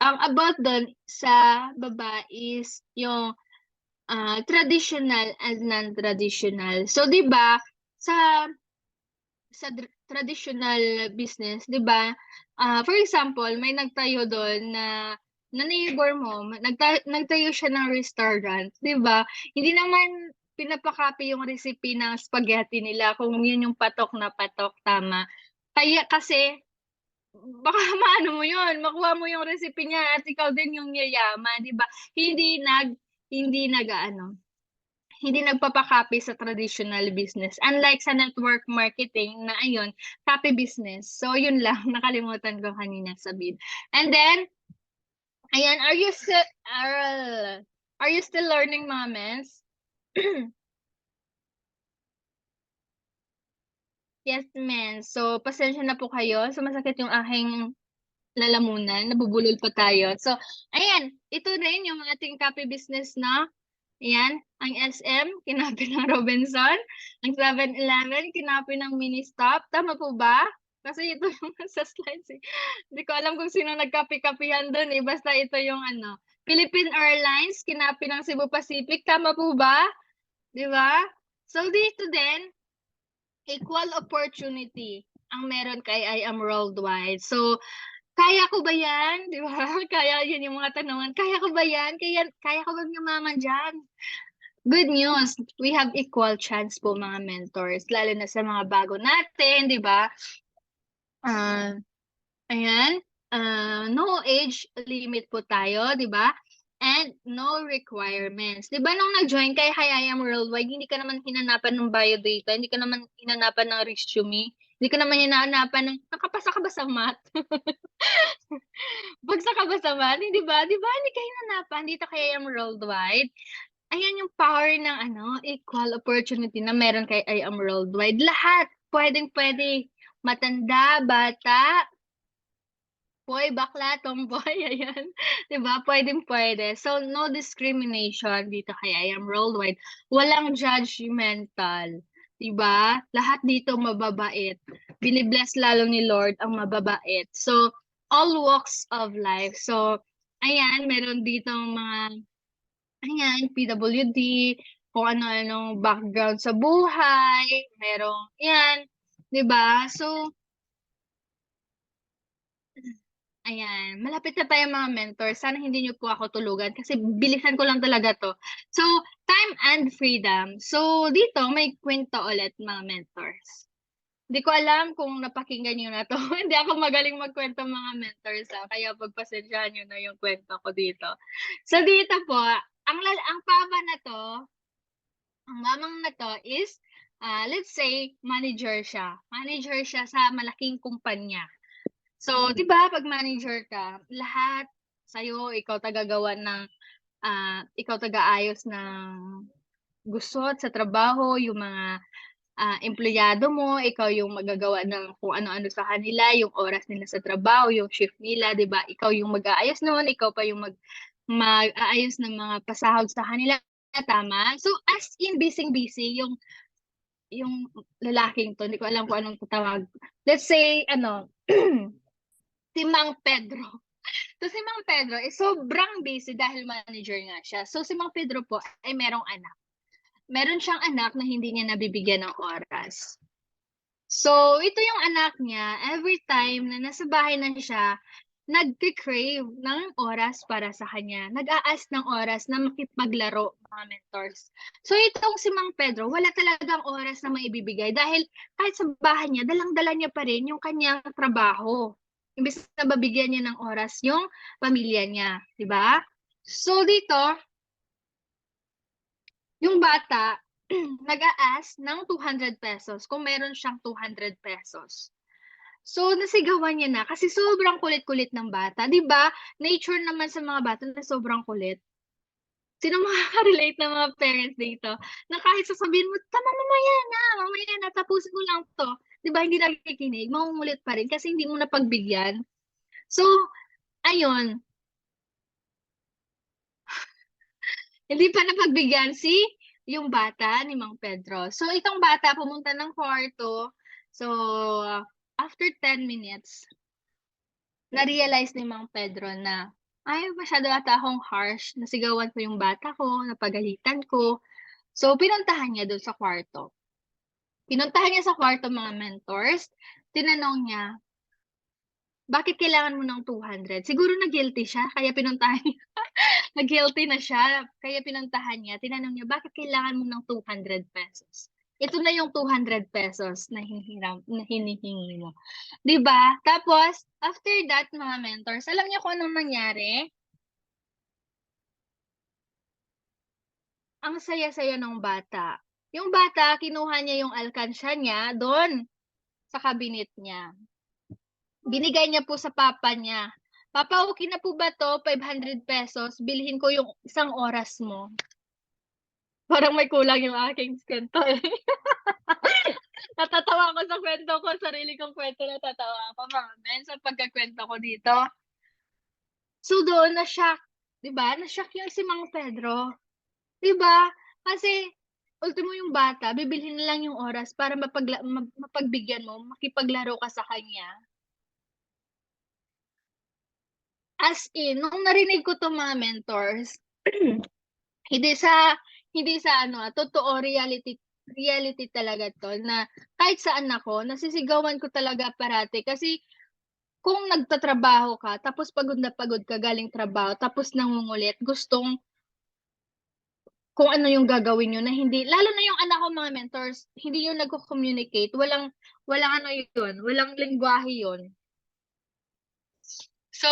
Ang about dun sa baba is yung traditional and non-traditional. So, 'di ba, sa traditional business, 'di ba? For example, may nagtayo doon na neighbor mo, nagtayo siya ng restaurant, 'di ba? Hindi naman pinapa-copy yung recipe ng spaghetti nila kung yun yung patok na patok, tama. Kaya kasi baka maano mo yun, makuha mo yung recipe niya at ikaw din yung yayaman, 'di ba? Hindi nag-aano, hindi nagpapa-copy sa traditional business. Unlike sa network marketing na ayun, copy business. So yun lang, nakalimutan ko kanina sabihin. And then, ayan, are you still learning mga mens? Yes, men. So, pasensya na po kayo. So, masakit yung aking lalamunan. Nabubulol pa tayo. So, ayan. Ito rin yung ating copy business na. Ayan. Ang SM, kinapi ng Robinson. Ang 7-Eleven, kinapi ng Ministop. Tama po ba? Kasi ito yung sa slides eh. Hindi ko alam kung sino nagkapi-kapihan doon eh. Basta ito yung ano. Philippine Airlines, kinapi ng Cebu Pacific. Tama po ba? Di ba? So, dito din, equal opportunity ang meron kay I Am Worldwide. So, kaya ko ba yan? Di ba? Kaya yun yung mga tanungan. Kaya ko ba yan? Kaya ko bang yumaman dyan? Good news, we have equal chance po mga mentors, lalo na sa mga bago natin, di ba? Ah, ayan, no age limit po tayo, di ba? And no requirements. Di ba nung nag-join kay I Am Worldwide, hindi ka naman hinanapan ng biodata, hindi ka naman hinanapan ng resume, hindi ka naman hinanapan ng, nakapasa ka ba sa math? Bagsak ka ba sa math? Hindi ba? Di ba? Hindi ka hinanapan dito kay I Am Worldwide. Ayan yung power ng ano, equal opportunity na meron kay I Am Worldwide. Lahat, pwedeng-pwede. Matanda, bata, boy, bakla, tomboy, ayan. 'Di ba? Pwedeng-pwede. So, no discrimination dito kay I Am Worldwide. Walang judgmental. 'Di ba? Lahat dito mababait. Binibless lalo ni Lord ang mababait. So, all walks of life. So, ayan, meron dito mga ayan, PWD, kung ano-anong background sa buhay, merong 'yan, 'di ba? So, ayan, malapit na tayo mga mentor. Sana hindi niyo po ako tulugan kasi bilisan ko lang talaga 'to. So, time and freedom. So, dito may kwento ulit mga mentors. Di ko alam kung napakinggan niyo na 'to. Hindi ako magaling magkwento mga mentors, kaya pagpasensyahan niyo na yung kwento ko dito. So, dito po, ang papa na 'to, ang mamang na 'to is, let's say manager siya. Manager siya sa malaking kumpanya. So, 'di ba 'pag manager ka, lahat sa'yo, ikaw tagagawa ng, ikaw taga-ayos ng gusot sa trabaho, yung mga, empleyado mo, ikaw yung maggagawa ng kung ano-ano sa kanila, yung oras nila sa trabaho, yung shift nila, 'di ba? Ikaw yung mag-aayos nun, ikaw pa yung mag-aayos ng mga pasahod sa kanila, tama? So, as in busy-busy yung yung lalaking 'to, hindi ko alam kung anong tawag. Let's say ano, si Mang Pedro. So, si Mang Pedro, sobrang busy dahil manager nga siya. So, si Mang Pedro po ay merong anak. Meron siyang anak na hindi niya nabibigyan ng oras. So, ito yung anak niya, every time na nasa bahay na siya, nagke-crave ng oras para sa kanya. Nag-aas ng oras na makipaglaro, mga mentors. So, itong si Mang Pedro, wala talagang oras na maibibigay dahil kahit sa bahay niya, dalang-dala niya pa rin yung kanyang trabaho. Imbes na babigyan niya ng oras yung pamilya niya, di ba? So, dito, yung bata, nag-aas ng 200 pesos kung meron siyang 200 pesos. So, nasigawan niya na kasi sobrang kulit-kulit ng bata, 'di ba? Nature naman sa mga bata na sobrang kulit. Sino makaka-relate na mga parents dito na kahit sasabihin mo, "Tama, mamaya na, tapusin ko lang 'to." 'Di ba, hindi nakikinig, mangungulit pa rin kasi hindi mo napagbigyan. So, ayun, hindi pa napagbigyan si yung bata ni Mang Pedro. So, itong bata pumunta ng kwarto. So, after 10 minutes, na-realize ni Mang Pedro na, ay masyado ata akong harsh, nasigawan ko yung bata ko, napagalitan ko. So, pinuntahan niya dun sa kwarto. Pinuntahan niya sa kwarto mga mentors, tinanong niya, bakit kailangan mo ng 200? Siguro na-guilty siya kaya pinuntahan niya. Na-guilty na siya kaya pinuntahan niya, tinanong niya, bakit kailangan mo ng 200 pesos? Ito na yung 200 pesos na hinihingi mo. 'Di ba? Tapos, after that mga mentors, alam niyo kung anong nangyari? Ang saya-saya nung bata. Yung bata kinuha niya yung alkansya niya dun sa cabinet niya. Binigay niya po sa papa niya. "Papa, okey na po ba 'to, 500 pesos, bilhin ko yung isang oras mo." Parang may kulang yung aking kuwento, eh. Natatawa ako sa kuwento ko, sarili kong kuwento natatawa ako mga men sa pagkukuwento ko dito. So doon na-shock, 'di ba? Na-shock yung si Mang Pedro, 'di ba? Kasi ultimo yung bata bibilhin na lang yung oras para mapagbigyan mo, makipaglaro ka sa kanya. As in, nung narinig ko 'to mga mentors, hindi sa hindi sa ano, totoo reality talaga 'to na kahit saan ako nasisigawan ko talaga parati kasi kung nagtatrabaho ka tapos pagod ka galing trabaho tapos nangungulit gustong kung ano yung gagawin niyo na hindi lalo na yung anak ko mga mentors, hindi yun nagko-communicate, walang ano yun, walang lengguwahe yun. So,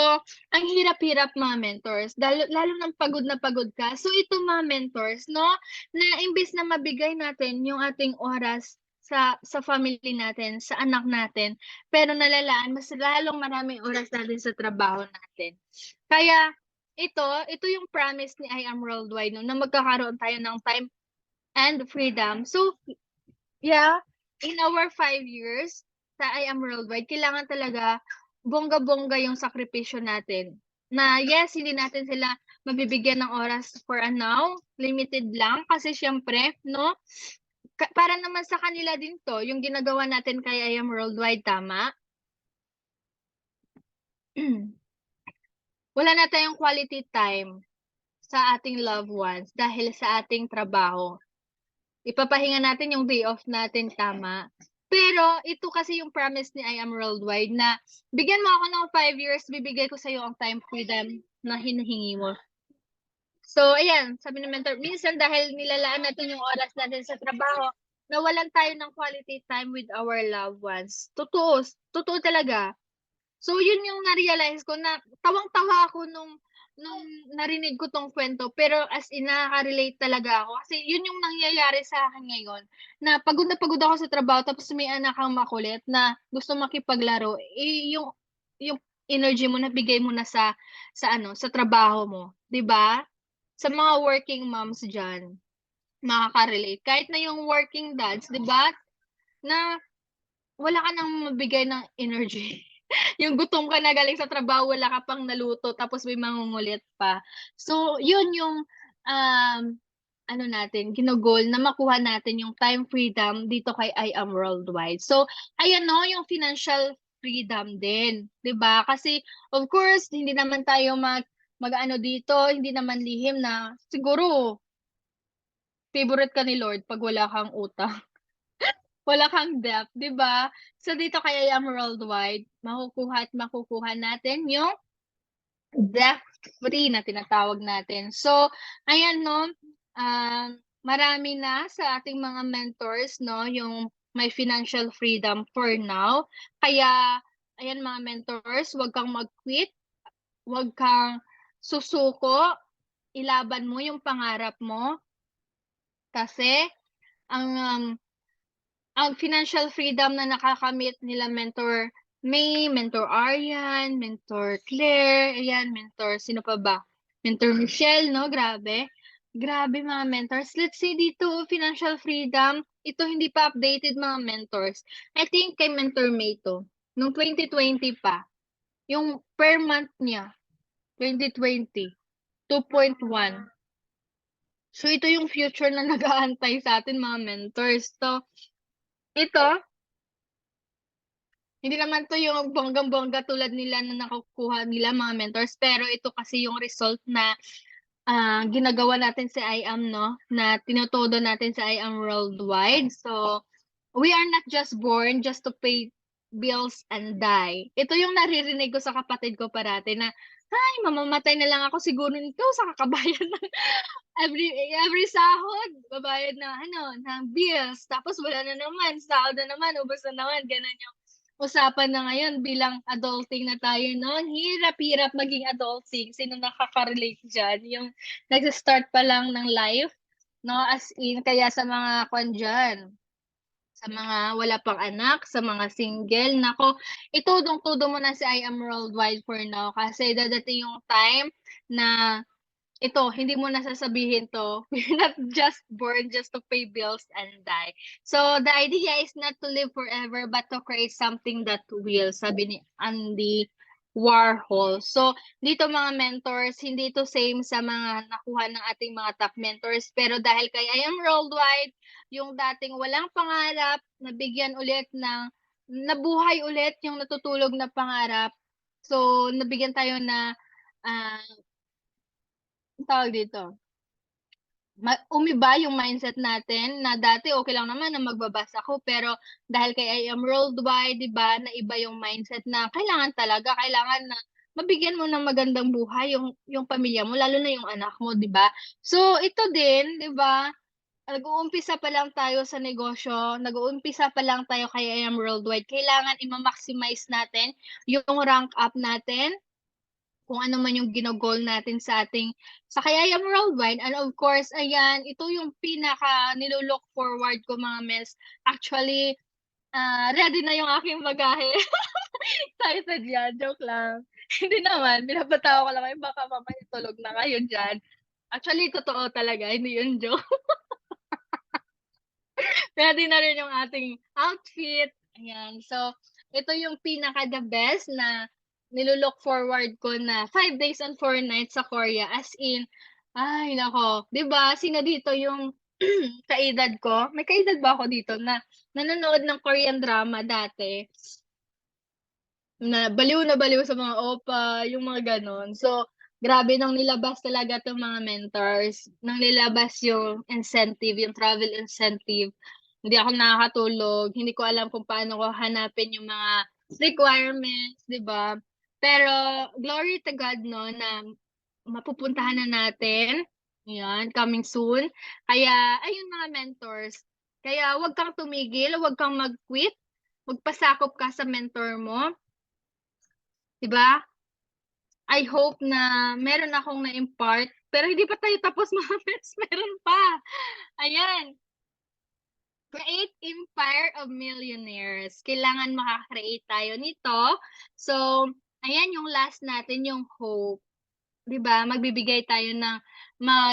ang hirap-hirap mga mentors lalo ng pagod na pagod ka. So, ito mga mentors 'no, na imbes na mabigay natin yung ating oras sa family natin, sa anak natin, pero nalalaan mas lalong maraming oras natin sa trabaho natin. Kaya ito yung promise ni I Am Worldwide 'no, na magkakaroon tayo ng time and freedom. So, yeah, in our 5 years sa I Am Worldwide kailangan talaga bongga-bongga yung sakripisyo natin. Na yes, hindi natin sila mabibigyan ng oras for a now, limited lang kasi siyempre 'no, para naman sa kanila din 'to, yung ginagawa natin kay I Am Worldwide, tama? Wala na tayong quality time sa ating loved ones dahil sa ating trabaho. Ipapahinga natin yung day off natin, tama? Pero ito kasi yung promise ni I Am Worldwide na bigyan mo ako ng 5 years, bibigay ko sa'yo ang time freedom na hinihingi mo. So ayan, sabi ng mentor, minsan dahil nilalaan natin yung oras natin sa trabaho, nawalan tayo ng quality time with our loved ones. Totoo talaga. So yun yung na-realize ko na tawang-tawa ako nung narinig ko 'tong kwento pero as in nakaka-relate talaga ako kasi yun yung nangyayari sa akin ngayon na pagod ako sa trabaho tapos may anak kang makulit na gusto makipaglaro, eh, yung energy mo nabigay mo na sa ano, sa trabaho mo, 'di ba? Sa mga working moms diyan, makaka-relate kahit na yung working dads, 'di ba, na wala ka ng mabigay ng energy. Yung gutom ka na galing sa trabaho, wala ka pang naluto tapos may mangungulit pa. So, yun yung, um, ano natin, ginogol na makuha natin yung time freedom dito kay I Am Worldwide. So, ayan no, yung financial freedom din, 'di ba? Kasi of course, hindi naman tayo mag-ano dito, hindi naman lihim na siguro favorite ka ni Lord pag wala kang utang, wala kang debt, 'di ba? So dito kay I Am Worldwide, makukuha at makukuha natin yung debt free na tinatawag natin. So, ayan no, marami na sa ating mga mentors no, yung may financial freedom for now. Kaya, ayan mga mentors, huwag kang mag-quit, huwag kang susuko, ilaban mo yung pangarap mo kasi ang ang financial freedom na nakakamit nila Mentor May, Mentor Aryan, Mentor Claire, ayan, Mentor sino pa ba? Mentor Michelle, no? Grabe. Grabe mga mentors. Let's say dito, financial freedom, ito hindi pa updated mga mentors. I think kay Mentor May to, nung 2020 pa, yung per month niya, 2020, 2.1. So, ito yung future na nag-aantay sa atin mga mentors. So, ito, hindi naman 'to yung bonggang-bongga tulad nila na nakukuha nila mga mentors, pero ito kasi yung result na, ginagawa natin sa IAM 'no, na tinutudo natin sa IAM Worldwide. So, we are not just born just to pay bills and die. Ito yung naririnig ko sa kapatid ko parati na, "Ay, mamamatay na lang ako siguro nito sa kakabayad ng every sahod babayad ng ano, ng bills, tapos wala na naman, sahod na naman, ubos na naman." Gano'n yung usapan na ngayon bilang adulting na tayo 'no, ang hirap-hirap maging adulting. Sino nakaka-relate diyan, yung nagsa-start pa lang ng life 'no, as in kaya sa mga kuwan diyan, sa mga wala pang anak, sa mga single, naku, itudong-tudo mo na si I Am Worldwide for now kasi dadating yung time na ito, hindi mo na sasabihin 'to, we're not just born just to pay bills and die. So, the idea is not to live forever but to create something that will, sabi ni Andy Warhol. So, dito mga mentors, hindi ito same sa mga nakuha ng ating mga top mentors, pero dahil kay I Am Worldwide, yung dating walang pangarap, nabigyan ulit ng nabuhay ulit yung natutulog na pangarap. So, nabigyan tayo na, ah, anong tawag dito? Umiba yung mindset natin na dati okay lang naman na magbabasa ako pero dahil kay I Am Worldwide, 'di ba, naiba yung mindset na kailangan na mabigyan mo ng magandang buhay yung pamilya mo lalo na yung anak mo, 'di ba? So ito din, 'di ba, nag-uumpisa pa lang tayo sa negosyo, nag-uumpisa pa lang tayo kay I Am Worldwide, kailangan i-ma-maximize natin yung rank up natin kung ano man yung gino-goal natin sa ating sa kaya Kayayam Worldwide and of course ayan, ito yung pinaka nilo-look forward ko mga mess. Actually, ready na yung aking bagahe. Excited yan, joke lang. Hindi naman, binabatawa ko lang kayo baka mamaya tulog na kayo diyan. Actually, totoo talaga, hindi yun joke. Ready na rin yung ating outfit, ayan. So, ito yung pinaka the best na nilo-look forward ko na 5 days and 4 nights sa Korea as in, ay naku, 'di ba sino dito yung kaedad ko? May kaedad ba ako dito na nanonood ng Korean drama dati? Na baliw sa mga OPA, yung mga gano'n. So, grabe nung nilabas talaga 'tong mga mentors, nung nilabas yung incentive, yung travel incentive, hindi ako nakakatulog, hindi ko alam kung paano ko hanapin yung mga requirements, 'di ba? Pero glory to God 'no, na mapupuntahan na natin, 'yan, coming soon. Kaya ayun mga mentors, kaya 'wag kang tumigil, 'wag kang mag-quit, magpasakop ka sa mentor mo. 'Di ba? I hope na meron akong na-impart, pero hindi pa tayo tapos mga friends, meron pa. Ayan, create empire of millionaires. Kailangan maka-create tayo nito. So, ayan yung last natin, yung hope. 'Di ba? Magbibigay tayo ng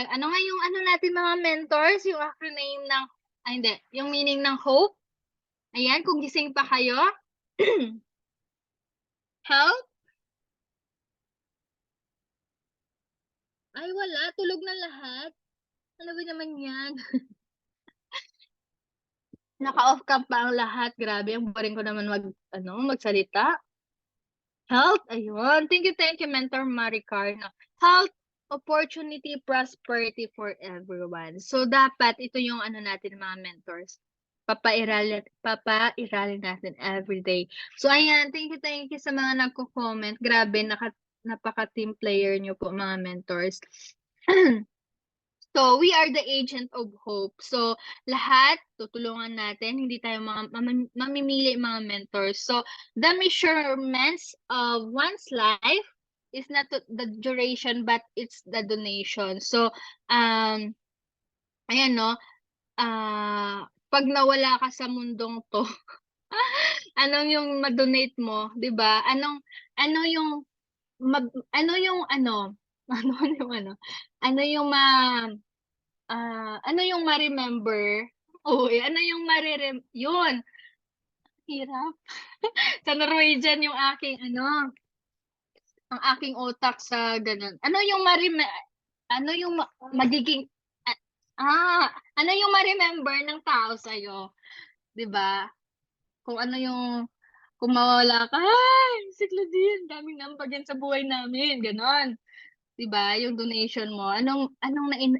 ano nga yung ano natin mga mentors, yung acronym ng hindi, yung meaning ng hope. Ayan, kung gising pa kayo. Health. Ay wala, tulog na lahat. Ano ba naman yan? Naka-off cam pa ang lahat. Grabe, ang boring ko naman magsalita. Health, ayun. Thank you, Mentor Maricar. No? Health, opportunity, prosperity for everyone. So, dapat ito yung natin mga mentors. Papairalin natin every day. So, ayan, thank you sa mga nagko-comment. Grabe, napaka-team player nyo po, mga mentors. So, we are the agent of hope. So, lahat, tutulungan natin. Hindi tayo mamimili mga mentors. So, the measurements of one's life is not the duration, but it's the donation. So, ayan no, pag nawala ka sa mundong to, anong yung ma-donate mo, 'di ba? Ano yung ano yung ano yung ano yung ano yung ma-remember? Oo, ano yung yun, hirap. Sa Norwegian yung aking ang aking utak sa ganun. Ano yung magiging ano yung ma-remember ng tao sa'yo, 'di ba? Kung ano yung kung mawawala ka, "Ay, si Claudine, daming naambag sa buhay namin." Gano'n. 'Di ba, yung donation mo, anong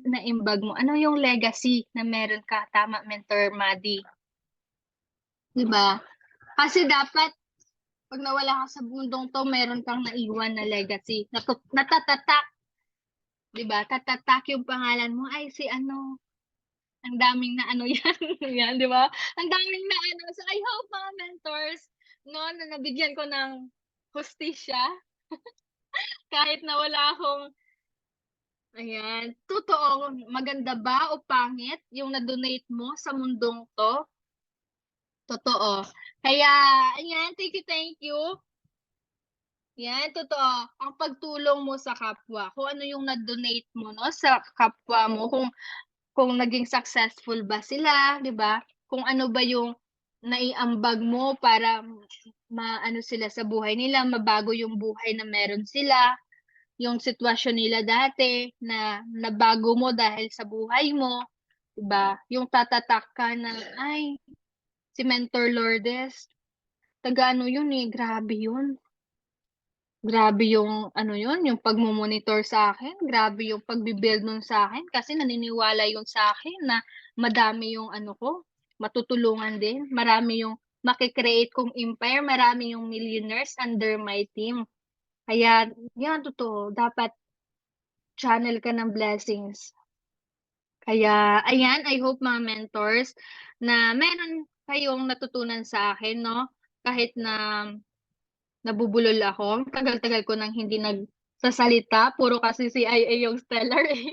naimbag mo? Ano yung legacy na meron ka? Tama, Mentor Maddie, 'di ba? Kasi dapat 'pag nawala ka sa mundong 'to, meron kang naiwan na legacy. Natatatak, 'di ba? Tatatak yung pangalan mo, "Ay, si ano, ang daming na ano yan," yan, 'di ba? Ang daming na ano. So, I hope mga mentors 'no, na nabigyan ko ng hustisya kahit na wala akong ayan. Totoo, maganda ba o pangit yung na-donate mo sa mundong 'to? Totoo. Kaya ayan, thank you. Yan, totoo. Ang pagtulong mo sa kapwa, kung ano yung na-donate mo 'no, sa kapwa mo, kung naging successful ba sila, 'di ba? Kung ano ba yung naiambag mo para maano sila sa buhay nila, mabago yung buhay na meron sila. Yung sitwasyon nila dati na nabago mo dahil sa buhay mo, 'di ba? Yung tatatak ka na, "Ay, si Mentor Lourdes, taga-ano yun, eh, grabe yun. Grabe yung yun, yung pagmo-monitor sa'kin, grabe yung pagbi-build nun sa'kin kasi naniniwala yun sa'kin na madami yung ko, matutulungan din, marami yung maki-create kong empire, marami yung millionaires under my team." Kaya yan, totoo, dapat channel ka ng blessings. Kaya ayan, I hope mga mentors na meron kayong natutunan sa akin 'no, kahit na nabubulol ako, tagal-tagal ko nang hindi nagsasalita, puro kasi CIA yung stellar, eh.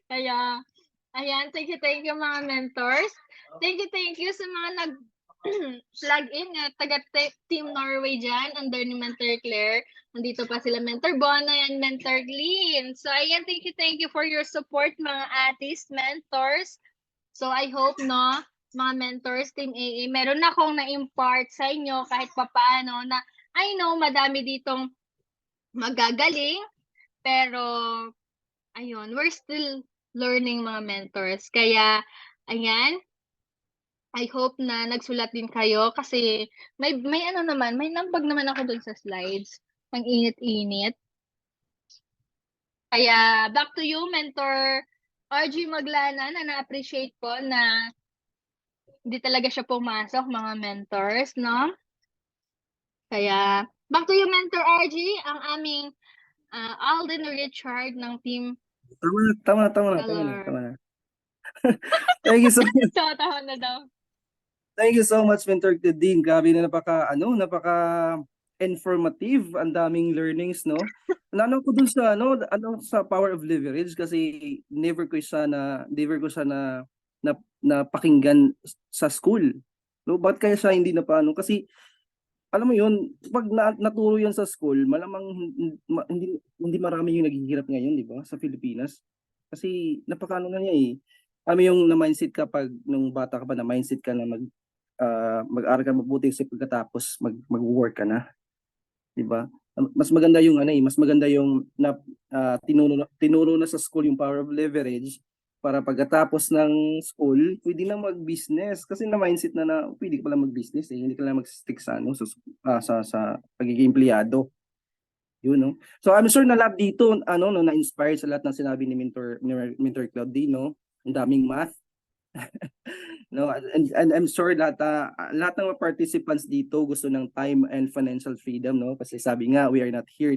Kaya ayan, thank you mga mentors. Thank you sa mga plug in na taga Team Norway diyan under ni Mentor Claire. Nandito pa sila Mentor Bona and Mentor Glenn. So ayan, thank you for your support mga atis, mentors. So I hope no, mga mentors, Team AA, meron akong na-impart sa inyo kahit papaano na I know madami ditong magagaling, pero ayun, we're still learning mga mentors. Kaya ayan, I hope na nagsulat din kayo kasi may naman, may nambag naman ako dun sa slides. Ang init-init. Kaya back to you, Mentor RG Maglana, na na-appreciate ko na hindi talaga siya pumasok, mga mentors, no? Kaya back to you, Mentor RG, ang aming Alden Richard ng Team Tama Stellar. na. Thank you so much. Tawa na daw. Thank you so much, Mentor Dean. Grabe na napaka informative, ang daming learnings, no? Nanong ko dun sa sa power of leverage kasi never ko siya na pakinggan sa school. No, bakit kaya siya hindi na paano? Kasi alam mo yun, pag naturo yan sa school, malamang hindi marami yung naghihirap ngayon, di ba? Sa Pilipinas. Kasi napakaano na niya eh. Alam mo yung na-mindset ka pag nung bata ka pa, na-mindset ka na mag-aral ka mabuti sa pagkatapos mag-work ka na, 'di ba? Mas maganda yung mas maganda yung tinuro na sa school yung power of leverage para pagkatapos ng school, pwede na mag-business kasi na mindset na pwede ka pala mag-business eh, hindi ka lang mag-stick sa ano sa pagiging empleyado. Yun, no? So I'm sure na lahat dito ano no na-inspire sa lahat ng sinabi ni Mentor Claudine, no? Ang daming math. No, and I'm sure lahat ng mga participants dito gusto ng time and financial freedom, no? Kasi sabi nga, we are not here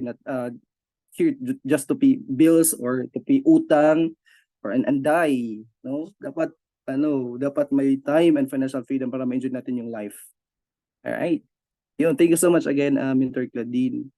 here just to pay bills or to pay utang or and die, no? Dapat may time and financial freedom para ma-enjoy natin yung life. All right. Yun, thank you so much again, Mentor Claudine.